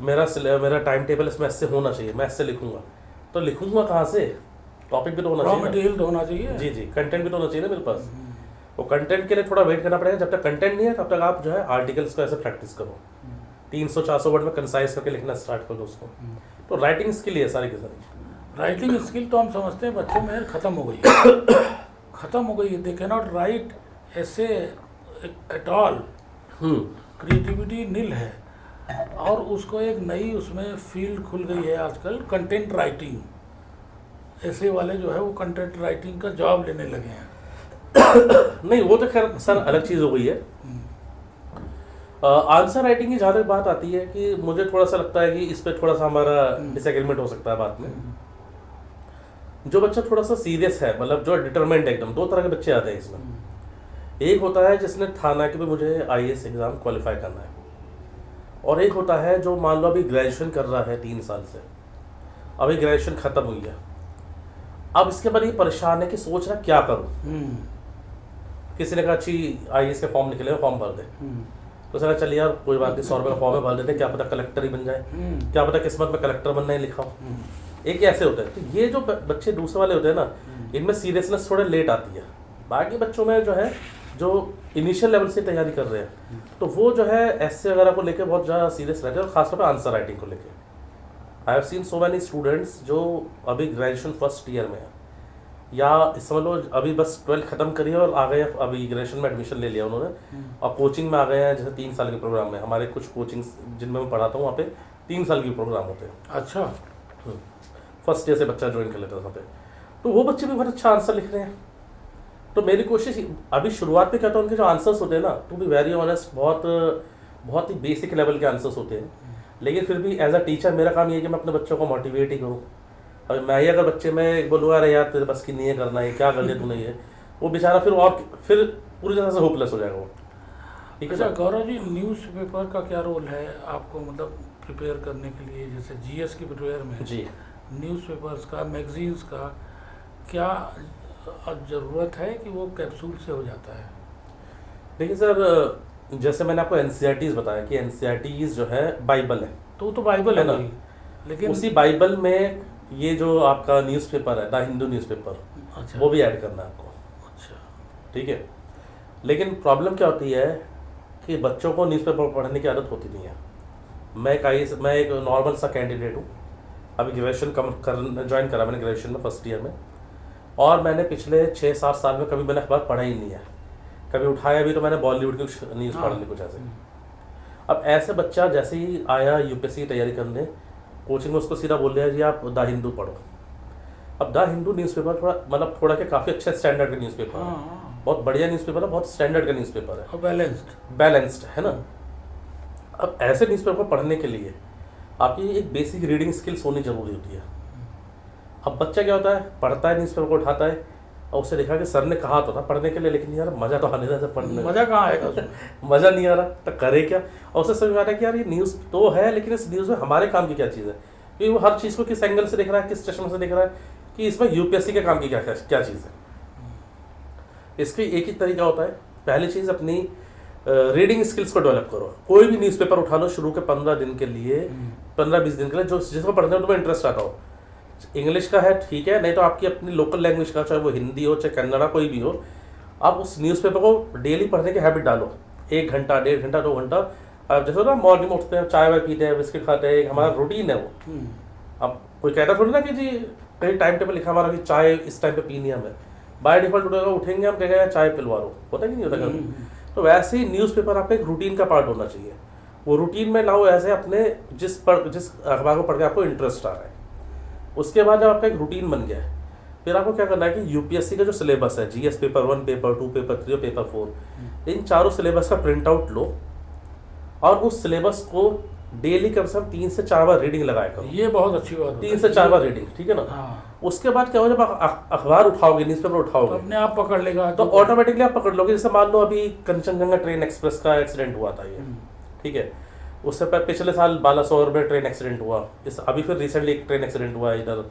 मेरा टाइम टेबल इसमें ऐसे होना चाहिए, मैं ऐसे लिखूंगा, तो लिखूंगा कहाँ से? टॉपिक भी तो होना चाहिए, मटेरियल तो होना चाहिए। जी, कंटेंट भी तो होना चाहिए ना मेरे पास। वो कंटेंट के लिए थोड़ा वेट करना पड़ेगा, जब तक कंटेंट नहीं है तब तक आप जो है आर्टिकल्स को ऐसे प्रैक्टिस करो, 300-400 वर्ड में कंसाइज करके लिखना स्टार्ट करो उसको। तो राइटिंग स्किल है सारी की सारी। राइटिंग स्किल तो हम समझते हैं बच्चों में खत्म हो गई है। खत्म हो गई है, दे कैन नॉट राइट ऐसे एट ऑल। क्रिएटिविटी नील है, और उसको एक नई उसमें फील्ड खुल गई है आजकल, कंटेंट राइटिंग। ऐसे वाले जो है वो कंटेंट राइटिंग का जॉब लेने लगे हैं। नहीं, वो तो खैर सर अलग चीज़ हो गई है। आंसर राइटिंग की जहाँ तक बात आती है कि मुझे थोड़ा सा लगता है कि इस पर थोड़ा सा हमारा डिसएग्रीमेंट हो सकता है बात में। जो बच्चा थोड़ा सा सीरियस है, मतलब जो डिटरमेंट है एकदम, 2 तरह के बच्चे आते हैं इसमें। एक होता है जिसने ठाना कि मुझे IAS एग्ज़ाम क्वालिफाई करना है, और एक होता है जो मान लो अभी ग्रेजुएशन कर रहा है 3 साल से, अभी ग्रेजुएशन ख़त्म हुई है, अब इसके बाद ये परेशान है कि सोच रहा क्या करूँ। किसी ने कहा अच्छी IAS के फॉर्म निकले, फॉर्म भर दे, तो सर चल यार कोई बात नहीं, 100 रुपये का फॉर्म में भर देते, क्या पता कलेक्टर ही बन जाए, क्या पता किस्मत में कलेक्टर बनना ही लिखा हो। एक ऐसे होता है। तो ये जो बच्चे दूसरे वाले होते हैं ना, इनमें सीरियसनेस थोड़े लेट आती है। बाकी बच्चों में जो है, जो इनिशियल लेवल से तैयारी कर रहे हैं, तो वो जो है ऐसे वगैरह को लेकर बहुत ज़्यादा सीरियस रहते हैं, और खासतौर पर आंसर राइटिंग को लेकर। I have seen so many students जो अभी ग्रेजुएशन फर्स्ट ईयर में है, या समझ लो अभी बस 12th ख़त्म करी है और आ गए, अभी ग्रेजुएशन में एडमिशन ले लिया उन्होंने, और कोचिंग में आ गए हैं। जैसे 3 साल के प्रोग्राम में, हमारे कुछ कोचिंग्स जिनमें मैं पढ़ाता हूँ वहाँ पे 3 साल के प्रोग्राम होते हैं। अच्छा। फर्स्ट ईयर से बच्चा ज्वाइन कर लेता है वहाँ पे, तो वो बच्चे भी बहुत अच्छा आंसर लिख रहे हैं। तो मेरी कोशिश अभी शुरुआत में क्या था, उनके जो आंसर्स होते हैं ना, टू बी वेरी ऑनेस्ट, बहुत ही बेसिक लेवल के आंसर्स होते हैं। लेकिन फिर भी एज अ टीचर मेरा काम ये है कि मैं अपने बच्चों को मोटिवेट ही करूँ। अभी मैं ही अगर बच्चे में बोलूँगा अरे यार तेरे बस की नहीं है करना है, क्या कर लिया तूने ये, वो बेचारा फिर पूरी तरह से होपलेस हो जाएगा वो। ठीक है अच्छा ना? गौरव जी, न्यूज़पेपर का क्या रोल है आपको मतलब प्रिपेयर करने के लिए, जैसे जीएस की प्रिपेयर में जी न्यूज़पेपर्स का, मैगजीन्स का क्या ज़रूरत है कि वो कैप्सूल से हो जाता है? देखिए सर, जैसे मैंने आपको एनसीईआरटीज बताया कि एनसीईआरटीज जो है बाइबल है, तो वो तो बाइबल है है ना? भाई, लेकिन उसी बाइबल में ये जो आपका न्यूज़पेपर है, द हिंदू न्यूज़पेपर, अच्छा वो भी ऐड करना है आपको। अच्छा ठीक है, लेकिन प्रॉब्लम क्या होती है कि बच्चों को न्यूज़पेपर पढ़ने की आदत होती नहीं है। मैं एक नॉर्मल सा कैंडिडेट हूँ, अभी ग्रेजुएशन ज्वाइन करा मैंने, ग्रेजुएशन में फर्स्ट ईयर में, और मैंने पिछले 6-7 साल में कभी मैंने अखबार पढ़ा ही नहीं है। कभी उठाया भी तो मैंने बॉलीवुड की न्यूज़ हाँ। पढ़ ली कुछ ऐसे। अब ऐसे बच्चा जैसे ही आया यूपीएससी की तैयारी करने कोचिंग में, उसको सीधा बोल दिया जी आप द हिंदू पढ़ो। अब द हिंदू न्यूज़पेपर थोड़ा क्या काफ़ी अच्छे स्टैंडर्ड का न्यूज़पेपर है, हाँ बहुत बढ़िया न्यूज़पेपर है, बहुत स्टैंडर्ड का न्यूज़पेपर है, और बैलेंस्ड। बैलेंस्ड है ना। अब ऐसे न्यूज़पेपर पढ़ने के लिए आपकी एक बेसिक रीडिंग स्किल्स होनी जरूरी होती है। अब बच्चा क्या होता है, पढ़ता है न्यूज़पेपर को, उठाता है और उससे देखा कि सर ने कहा तो था पढ़ने के लिए, लेकिन यार मज़ा तो आने रहा पढ़ने में, मज़ा कहाँ आएगा उसमें? मज़ा नहीं आ रहा, तो करे क्या। और उसे समझ में आ रहा है कि यार ये न्यूज़ तो है, लेकिन इस न्यूज़ में हमारे काम की क्या चीज़ है, क्योंकि वो हर चीज़ को किस एंगल से देख रहा है, किस चश्मे से देख रहा है, कि इसमें यूपीएससी के काम की क्या क्या चीज़ है। इसके एक ही तरीका होता है, पहली चीज़ अपनी रीडिंग स्किल्स को डेवलप करो। कोई भी न्यूज़पेपर उठा लो शुरू के 15 दिन के लिए, 15-20 दिन के लिए, जो जिसको पढ़ने में तुम्हें इंटरेस्ट आता हो। इंग्लिश का है ठीक है, नहीं तो आपकी अपनी लोकल लैंग्वेज का, चाहे वो हिंदी हो चाहे कन्नड़ा कोई भी हो, आप उस न्यूज़पेपर को डेली पढ़ने की हैबिट डालो। 1 घंटा, 1.5 घंटा, 2 घंटा। अब जैसे ना मॉर्निंग में उठते हैं, चाय वाय पीते हैं, बिस्किट खाते हैं, हमारा रूटीन है वो। अब कोई कहता थोड़ी ना कि जी कहीं टाइम टेबल लिखा हमारा कि चाय इस टाइम पे पीनी है हमें, बाय डिफॉल्ट उठेंगे हम, कहेंगे चाय पिलवा लो, होता कि नहीं होता घर में। तो वैसे ही न्यूज़पेपर आपका एक रूटीन का पार्ट होना चाहिए। वो रूटीन में लाओ ऐसे अपने जिस अखबार को पढ़ के आपको इंटरेस्ट आ रहा है। उसके बाद जब आपका एक रूटीन बन गया है, फिर आपको क्या करना है कि यूपीएससी का जो सिलेबस है, जीएस पेपर 1, पेपर 2, पेपर 3 और पेपर 4, इन चारों सिलेबस का प्रिंट आउट लो और उस सिलेबस को डेली कम से कम 3 से 4 बार रीडिंग लगाया करो। ये बहुत अच्छी बात है। 3 से 4 बार रीडिंग, ठीक है ना। हाँ, उसके बाद क्या हो, जब आप अखबार उठाओगे, न्यूज़पेपर तो उठाओगे, अपने आप पकड़ लेगा तो ऑटोमेटिकली आप पकड़ लोगे। जैसे मान लो अभी कंचनजंगा ट्रेन एक्सप्रेस का एक्सीडेंट हुआ था ये, ठीक है, उससे पिछले साल बालासोर में ट्रेन एक्सीडेंट हुआ, अभी फिर रिसेंटली एक ट्रेन एक्सीडेंट हुआ इधर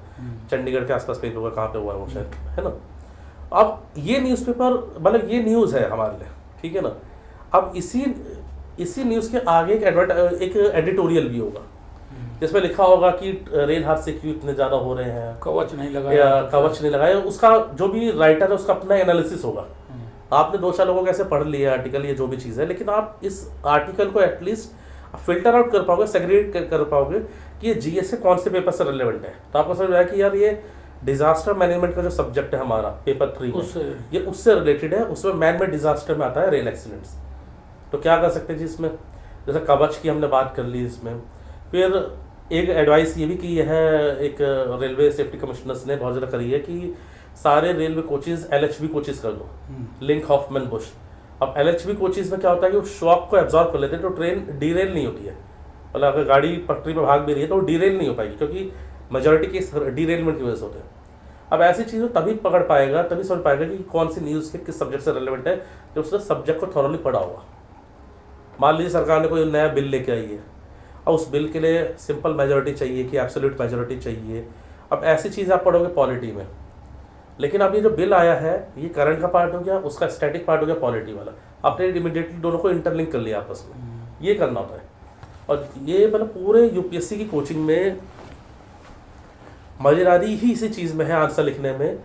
चंडीगढ़ के आसपास कहीं होगा, कहाँ पे हुआ है वो शायद, है ना। अब ये न्यूज़पेपर मतलब ये न्यूज़ है हमारे लिए, ठीक है ना। अब इसी न्यूज़ के आगे एक एडिटोरियल भी होगा जिसमें लिखा होगा कि रेल हादसे क्यों इतने ज़्यादा हो रहे हैं, कवच नहीं या लगाया, कवच नहीं लगाया। उसका जो भी राइटर है उसका अपना एनालिसिस होगा। आपने 2-4 लोगों को ऐसे पढ़ लिया आर्टिकल, ये जो भी चीज़ है, लेकिन आप इस आर्टिकल को एटलीस्ट फिल्टर आउट कर पाओगे, सेग्रीगेट कर पाओगे कि ये जीएस के कौन से पेपर से रिलेवेंट है। तो आपको समझ में आया कि यार ये डिजास्टर मैनेजमेंट का जो सब्जेक्ट है हमारा पेपर 3 ये उससे रिलेटेड है। उसमें मैन मेड डिजास्टर में आता है रेल एक्सीडेंट्स। तो क्या कर सकते हैं जी इसमें, जैसे कवच की हमने बात कर ली इसमें। फिर एक एडवाइस ये भी की है, एक रेलवे सेफ्टी कमिश्नर्स ने बहुत ज़्यादा करी है कि सारे रेलवे कोचेज़ LHB कोचेज़ कर दो, लिंक हॉफमैन बुश। अब LHB कोचेज़ में क्या होता है कि वो शॉक को एब्जॉर्ब कर लेते हैं, तो ट्रेन डीरेल नहीं होती है। मतलब अगर गाड़ी पटरी पर भाग भी रही है तो वो डीरेल नहीं हो पाएगी, क्योंकि मेजॉरिटी केस डीरेलमेंट की वजह से होते हैं। अब ऐसी चीज़ों तभी पकड़ पाएगा, तभी समझ पाएगा कि कौन सी न्यूज़ के किस सब्जेक्ट से रिलेवेंट है, जब उसने सब्जेक्ट को थॉरली पढ़ा होगा। मान लीजिए सरकार ने कोई नया बिल लेके आई है और उस बिल के लिए सिंपल मेजॉरिटी चाहिए कि एब्सोल्यूट मेजॉरिटी चाहिए। अब ऐसी चीज़ आप पढ़ोगे पॉलिटी में, लेकिन अब ये जो बिल आया है ये करंट का पार्ट हो गया, उसका स्टैटिक पार्ट हो गया पॉलिटी वाला। आपने इमीडिएटली दोनों को इंटरलिंक कर लिया आपस में, ये करना होता है। और ये मतलब पूरे यूपीएससी की कोचिंग में मजेदारी ही इसी चीज़ में है, आंसर लिखने में,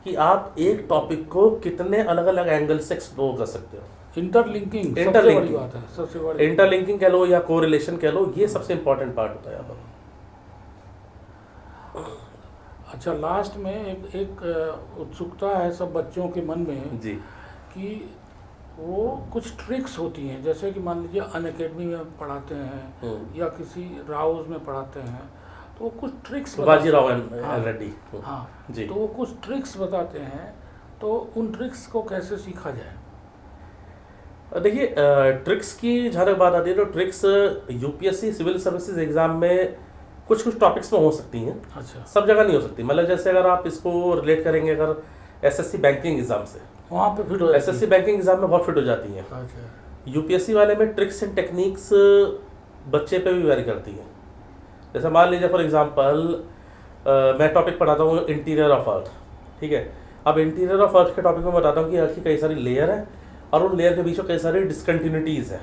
कि आप एक टॉपिक को कितने अलग अलग एंगल से एक्सप्लोर कर सकते हो। इंटरलिंकिंग सबसे बड़ी बात है, सबसे बड़ी इंटरलिंकिंग कह लो या कोरिलेशन कह लो, ये सबसे इंपॉर्टेंट पार्ट होता है यहाँ पर। अच्छा, लास्ट में एक उत्सुकता है सब बच्चों के मन में जी कि वो कुछ ट्रिक्स होती हैं, जैसे कि मान लीजिए अनअकैडमी में पढ़ाते हैं या किसी राउज में पढ़ाते हैं, तो वो कुछ ट्रिक्स बाजीराव रेड्डी, हाँ जी, तो वो कुछ ट्रिक्स बताते हैं, तो उन ट्रिक्स को कैसे सीखा जाए? देखिए ट्रिक्स की जहाँ तक बात आती है तो tricks UPSC civil services exam में कुछ टॉपिक्स में हो सकती हैं, अच्छा, सब जगह नहीं हो सकती। मतलब जैसे अगर आप इसको रिलेट करेंगे अगर एसएससी बैंकिंग एग्जाम से, वहाँ पे फिट हो जाती एसएससी बैंकिंग एग्जाम में बहुत फिट हो जाती हैं। है। अच्छा। यूपीएससी वाले में ट्रिक्स एंड टेक्निक्स बच्चे पे भी वेरी करती हैं। जैसे मान लीजिए फॉर एग्जांपल मैं टॉपिक पढ़ाता हूँ इंटीरियर ऑफ अर्थ, ठीक है। अब इंटीरियर ऑफ अर्थ के टॉपिक में बताता हूँ कि अर्थ की कई सारी लेयर है और उन लेयर के बीच में कई सारी डिसकंटिन्यूटीज़ है।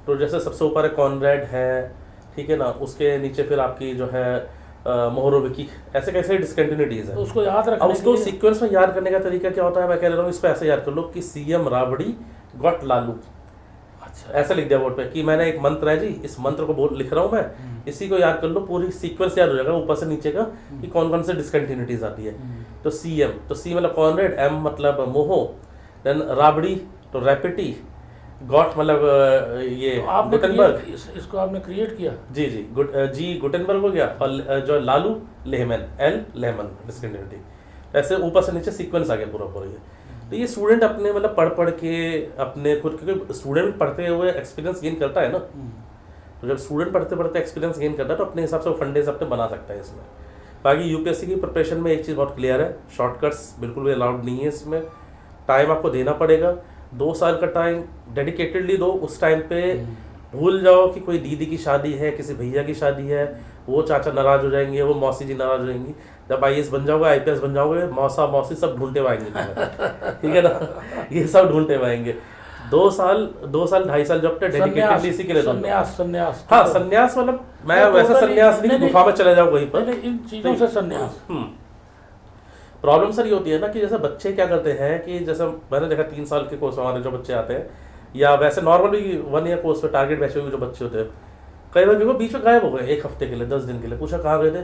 तो जैसे सबसे ऊपर है कॉनरेड है, ठीक है ना, उसके नीचे फिर आपकी जो है मोहरोविकी, ऐसे कैसे डिसकंटिन्यूटीज़ है। तो उसको याद अब रखने के उसको लिए सीक्वेंस में याद करने का तरीका क्या होता है, मैं कह रहा हूँ इसको ऐसे याद कर लो कि सीएम राबड़ी गॉट लालू, अच्छा ऐसा लिख दिया बोर्ड पे कि मैंने एक मंत्र है जी, इस मंत्र को बोल लिख रहा हूँ मैं, इसी को याद कर लो, पूरी सीक्वेंस याद हो जाएगा ऊपर से नीचे का कि कौन कौन से डिसकंटिन्यूटीज आती है। तो सीएम, तो सी मतलब कॉनरेड, एम मतलब मोहो, देन राबड़ी तो रैपिटी, गॉट मतलब ये तो आपने गुटेनबर्ग, इसको आपने क्रिएट किया। जी जी जी गुटेनबर्ग हो गया, और जो लालू लेहमैन, एल लेहमन डिसकंटिन्यूटी, ऐसे ऊपर से नीचे सीक्वेंस आ गया पूरा पूरा ये। तो ये स्टूडेंट अपने मतलब पढ़ पढ़ के अपने खुद, क्योंकि स्टूडेंट पढ़ते हुए एक्सपीरियंस गेन करता है ना, तो जब स्टूडेंट पढ़ते पढ़ते एक्सपीरियंस गेन करता है तो अपने हिसाब से वो फंडेज अपने बना सकता है इसमें। बाकी यूपीएससी की प्रिपरेशन में एक चीज़ बहुत क्लियर है, शॉर्टकट्स बिल्कुल भी अलाउड नहीं है इसमें। टाइम आपको देना पड़ेगा, 2 साल का टाइम डेडिकेटेडली दो। उस टाइम पे भूल जाओ कि कोई दीदी की शादी है, किसी भैया की शादी है, वो चाचा नाराज हो जाएंगे, वो मौसी जी नाराज हो जाएंगी। जब आईएएस बन जाओगे, आईपीएस बन जाओगे, मौसा मौसी सब ढूंढते आएंगे ठीक है ना, ये सब ढूंढते आएंगे। 2 साल 2.5 साल जब तक डेडिकेटेडली इसी के लिए दो। संन्यास हाँ, संन्यास मतलब मैं वैसा संन्यास नहीं कि गुफा में चले जाओ वहीं पर, इन चीज़ों से संन्यास। प्रॉब्लम सर ये होती है ना कि जैसे बच्चे क्या करते हैं कि जैसे मैंने देखा 3 साल के कोर्स में हमारे जो बच्चे आते हैं, या वैसे नॉर्मली 1 ईयर कोर्स में टारगेट बैच में जो बच्चे होते हैं, कई बार देखो बीच में गायब हो गए 1 हफ्ते के लिए, 10 दिन के लिए। पूछा कहाँ गए थे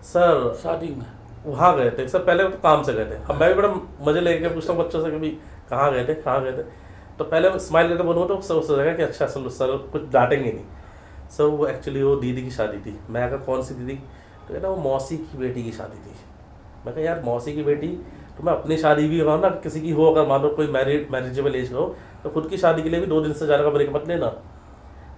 सर, शादी में। वहाँ गए थे सर, पहले तो काम से गए थे। अब मैं भी बड़ा मजे लेके पूछता हूँ बच्चों से कि भाई कहाँ गए थे, कहाँ गए थे, तो पहले स्माइल करके बोलूँ तो सब सोचेगा कि अच्छा सर कुछ डांटेंगे नहीं। सर वो एक्चुअली वो दीदी की शादी थी। मैं अगर कौन सी दीदी, तो कहना वो मौसी की बेटी की शादी थी। मैं कहा यार मौसी की बेटी, तो मैं अपनी शादी भी कराऊँ ना, किसी की हो, अगर मान लो कोई मैरिजेबल एज का हो, तो खुद की शादी के लिए भी 2 दिन से ज़्यादा का ब्रेक मत लेना।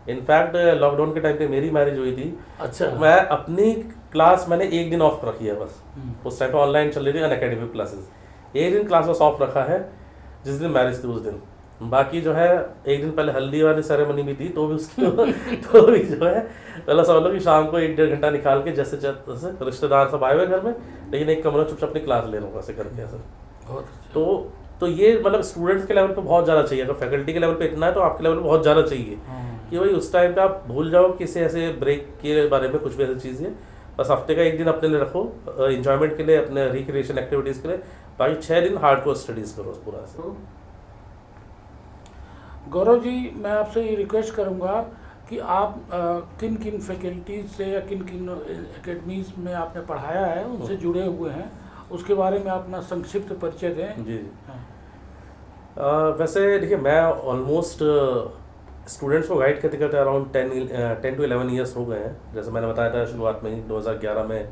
इनफैक्ट लॉकडाउन के टाइम पे मेरी मैरिज हुई थी, अच्छा। मैं अपनी क्लास मैंने 1 दिन ऑफ रखी है बस। उस टाइम पे ऑनलाइन चल रही थी अनअकैडमी क्लासेस, 1 दिन क्लास बस ऑफ रखा है जिस दिन मैरिज थी उस दिन। बाकी जो है 1 दिन पहले हल्दी वाली सेरेमनी भी थी, तो भी उसकी तो भी जो है पहले समझ लो कि शाम को 1-1.5 घंटा निकाल के जैसे रिश्तेदार सब आए हुए घर में, लेकिन एक कमरा चुपचाप अपनी क्लास ले रहा हूँ ऐसे करके ऐसे। तो ये मतलब स्टूडेंट्स के लेवल पे बहुत ज़्यादा चाहिए। अगर फैकल्टी के लेवल पे इतना है तो आपके लेवल पे बहुत ज़्यादा चाहिए कि भाई उस टाइम पे आप भूल जाओ किसी ऐसे ब्रेक के बारे में, कुछ भी ऐसी चीज़ है। बस हफ्ते का 1 दिन अपने लिए रखो इंजॉयमेंट के लिए, अपने रिक्रिएशन एक्टिविटीज़ के लिए, बाकी 6 दिन हार्डकोर स्टडीज़ करो पूरा से। गौरव जी, मैं आपसे ये रिक्वेस्ट करूंगा कि आप किन किन फैकल्टीज से या किन किन एकेडमीज में आपने पढ़ाया है, उनसे जुड़े हुए हैं, उसके बारे में अपना संक्षिप्त परिचय दें। जी वैसे देखिए मैं ऑलमोस्ट स्टूडेंट्स को गाइड करते करते अराउंड 10 to 11 ईयर्स हो गए हैं। जैसे मैंने बताया था शुरुआत में ही 2011 में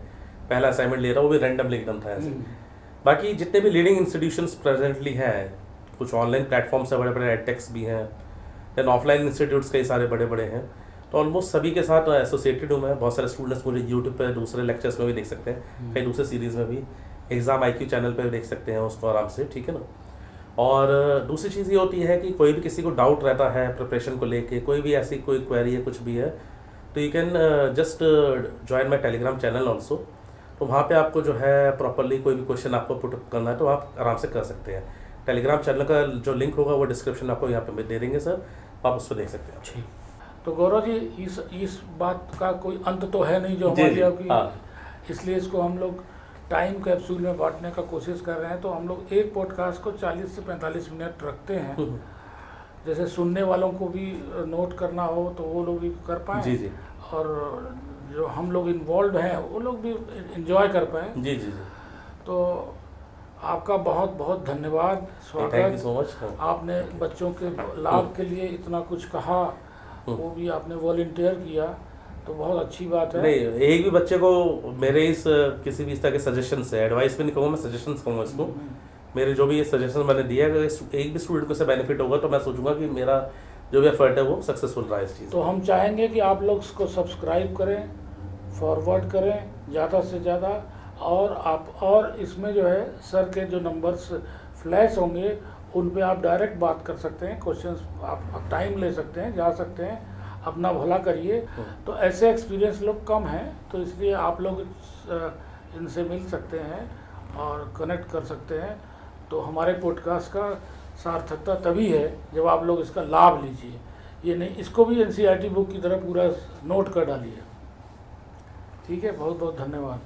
पहला असाइनमेंट लिया था, वो भी रैंडमली एकदम था ऐसे। बाकी जितने भी लीडिंग इंस्टीट्यूशंस प्रेजेंटली हैं, कुछ ऑनलाइन प्लेटफॉर्म्स है, बड़े बड़े एडटेक्स भी हैं, देन ऑफलाइन इंस्टीट्यूट्स कई सारे बड़े बड़े हैं, तो ऑलमोस्ट सभी के साथ एसोसिएटेड हूँ मैं। बहुत सारे स्टूडेंट्स मुझे यूट्यूब पे दूसरे लेक्चर्स में भी देख सकते हैं, कई दूसरे सीरीज़ में भी, एग्ज़ाम IQ चैनल पे भी देख सकते हैं उसको आराम से, ठीक है ना। और दूसरी चीज़ ये होती है कि कोई भी किसी को डाउट रहता है प्रिपरेशन को लेके, कोई भी ऐसी कोई क्वेरी है, कुछ भी है, तो you can just join my Telegram channel also. तो वहाँ पे आपको जो है प्रॉपरली कोई भी क्वेश्चन आपको पुट करना है तो आप आराम से कर सकते हैं। टेलीग्राम चैनल का जो लिंक होगा वो डिस्क्रिप्शन आपको यहाँ पे दे देंगे सर, आप उस पर देख सकते हैं। ठीक, तो गौरव जी इस बात का कोई अंत तो है नहीं जो हमारी आपकी, इसलिए इसको हम लोग टाइम कैप्सूल में बांटने का कोशिश कर रहे हैं। तो हम लोग एक पॉडकास्ट को 40 से 45 मिनट रखते हैं, जैसे सुनने वालों को भी नोट करना हो तो वो लोग भी कर पाएँ, जी जी, और जो हम लोग इन्वॉल्व हैं वो लोग भी एंजॉय कर पाएँ। जी जी जी, तो आपका बहुत बहुत धन्यवाद, स्वागत। Thank you so much. आपने बच्चों के लाभ के लिए इतना कुछ कहा, वो भी आपने वॉलंटियर किया, तो बहुत अच्छी बात है। नहीं, एक भी बच्चे को मेरे इस किसी भी इस तरह के सजेशन से, एडवाइस भी नहीं कहूँगा मैं, सजेशंस कहूँगा इसको, मेरे जो भी ये सजेशन मैंने दिया, अगर एक भी स्टूडेंट को इससे बेनिफिट होगा तो मैं सोचूंगा कि मेरा जो भी एफर्ट है वो सक्सेसफुल रहा इस चीज़। तो हम चाहेंगे कि आप लोग इसको सब्सक्राइब करें, फॉरवर्ड करें ज़्यादा से ज़्यादा, और आप और इसमें जो है सर के जो नंबर्स फ्लैश होंगे, उन पे आप डायरेक्ट बात कर सकते हैं, क्वेश्चंस आप टाइम ले सकते हैं, जा सकते हैं, अपना भला करिए। तो ऐसे एक्सपीरियंस लोग कम हैं, तो इसलिए आप लोग इनसे मिल सकते हैं और कनेक्ट कर सकते हैं। तो हमारे पॉडकास्ट का सार्थकता तभी है जब आप लोग इसका लाभ लीजिए। ये नहीं, इसको भी NCERT बुक की तरह पूरा नोट कर डालिए। ठीक है, बहुत बहुत धन्यवाद।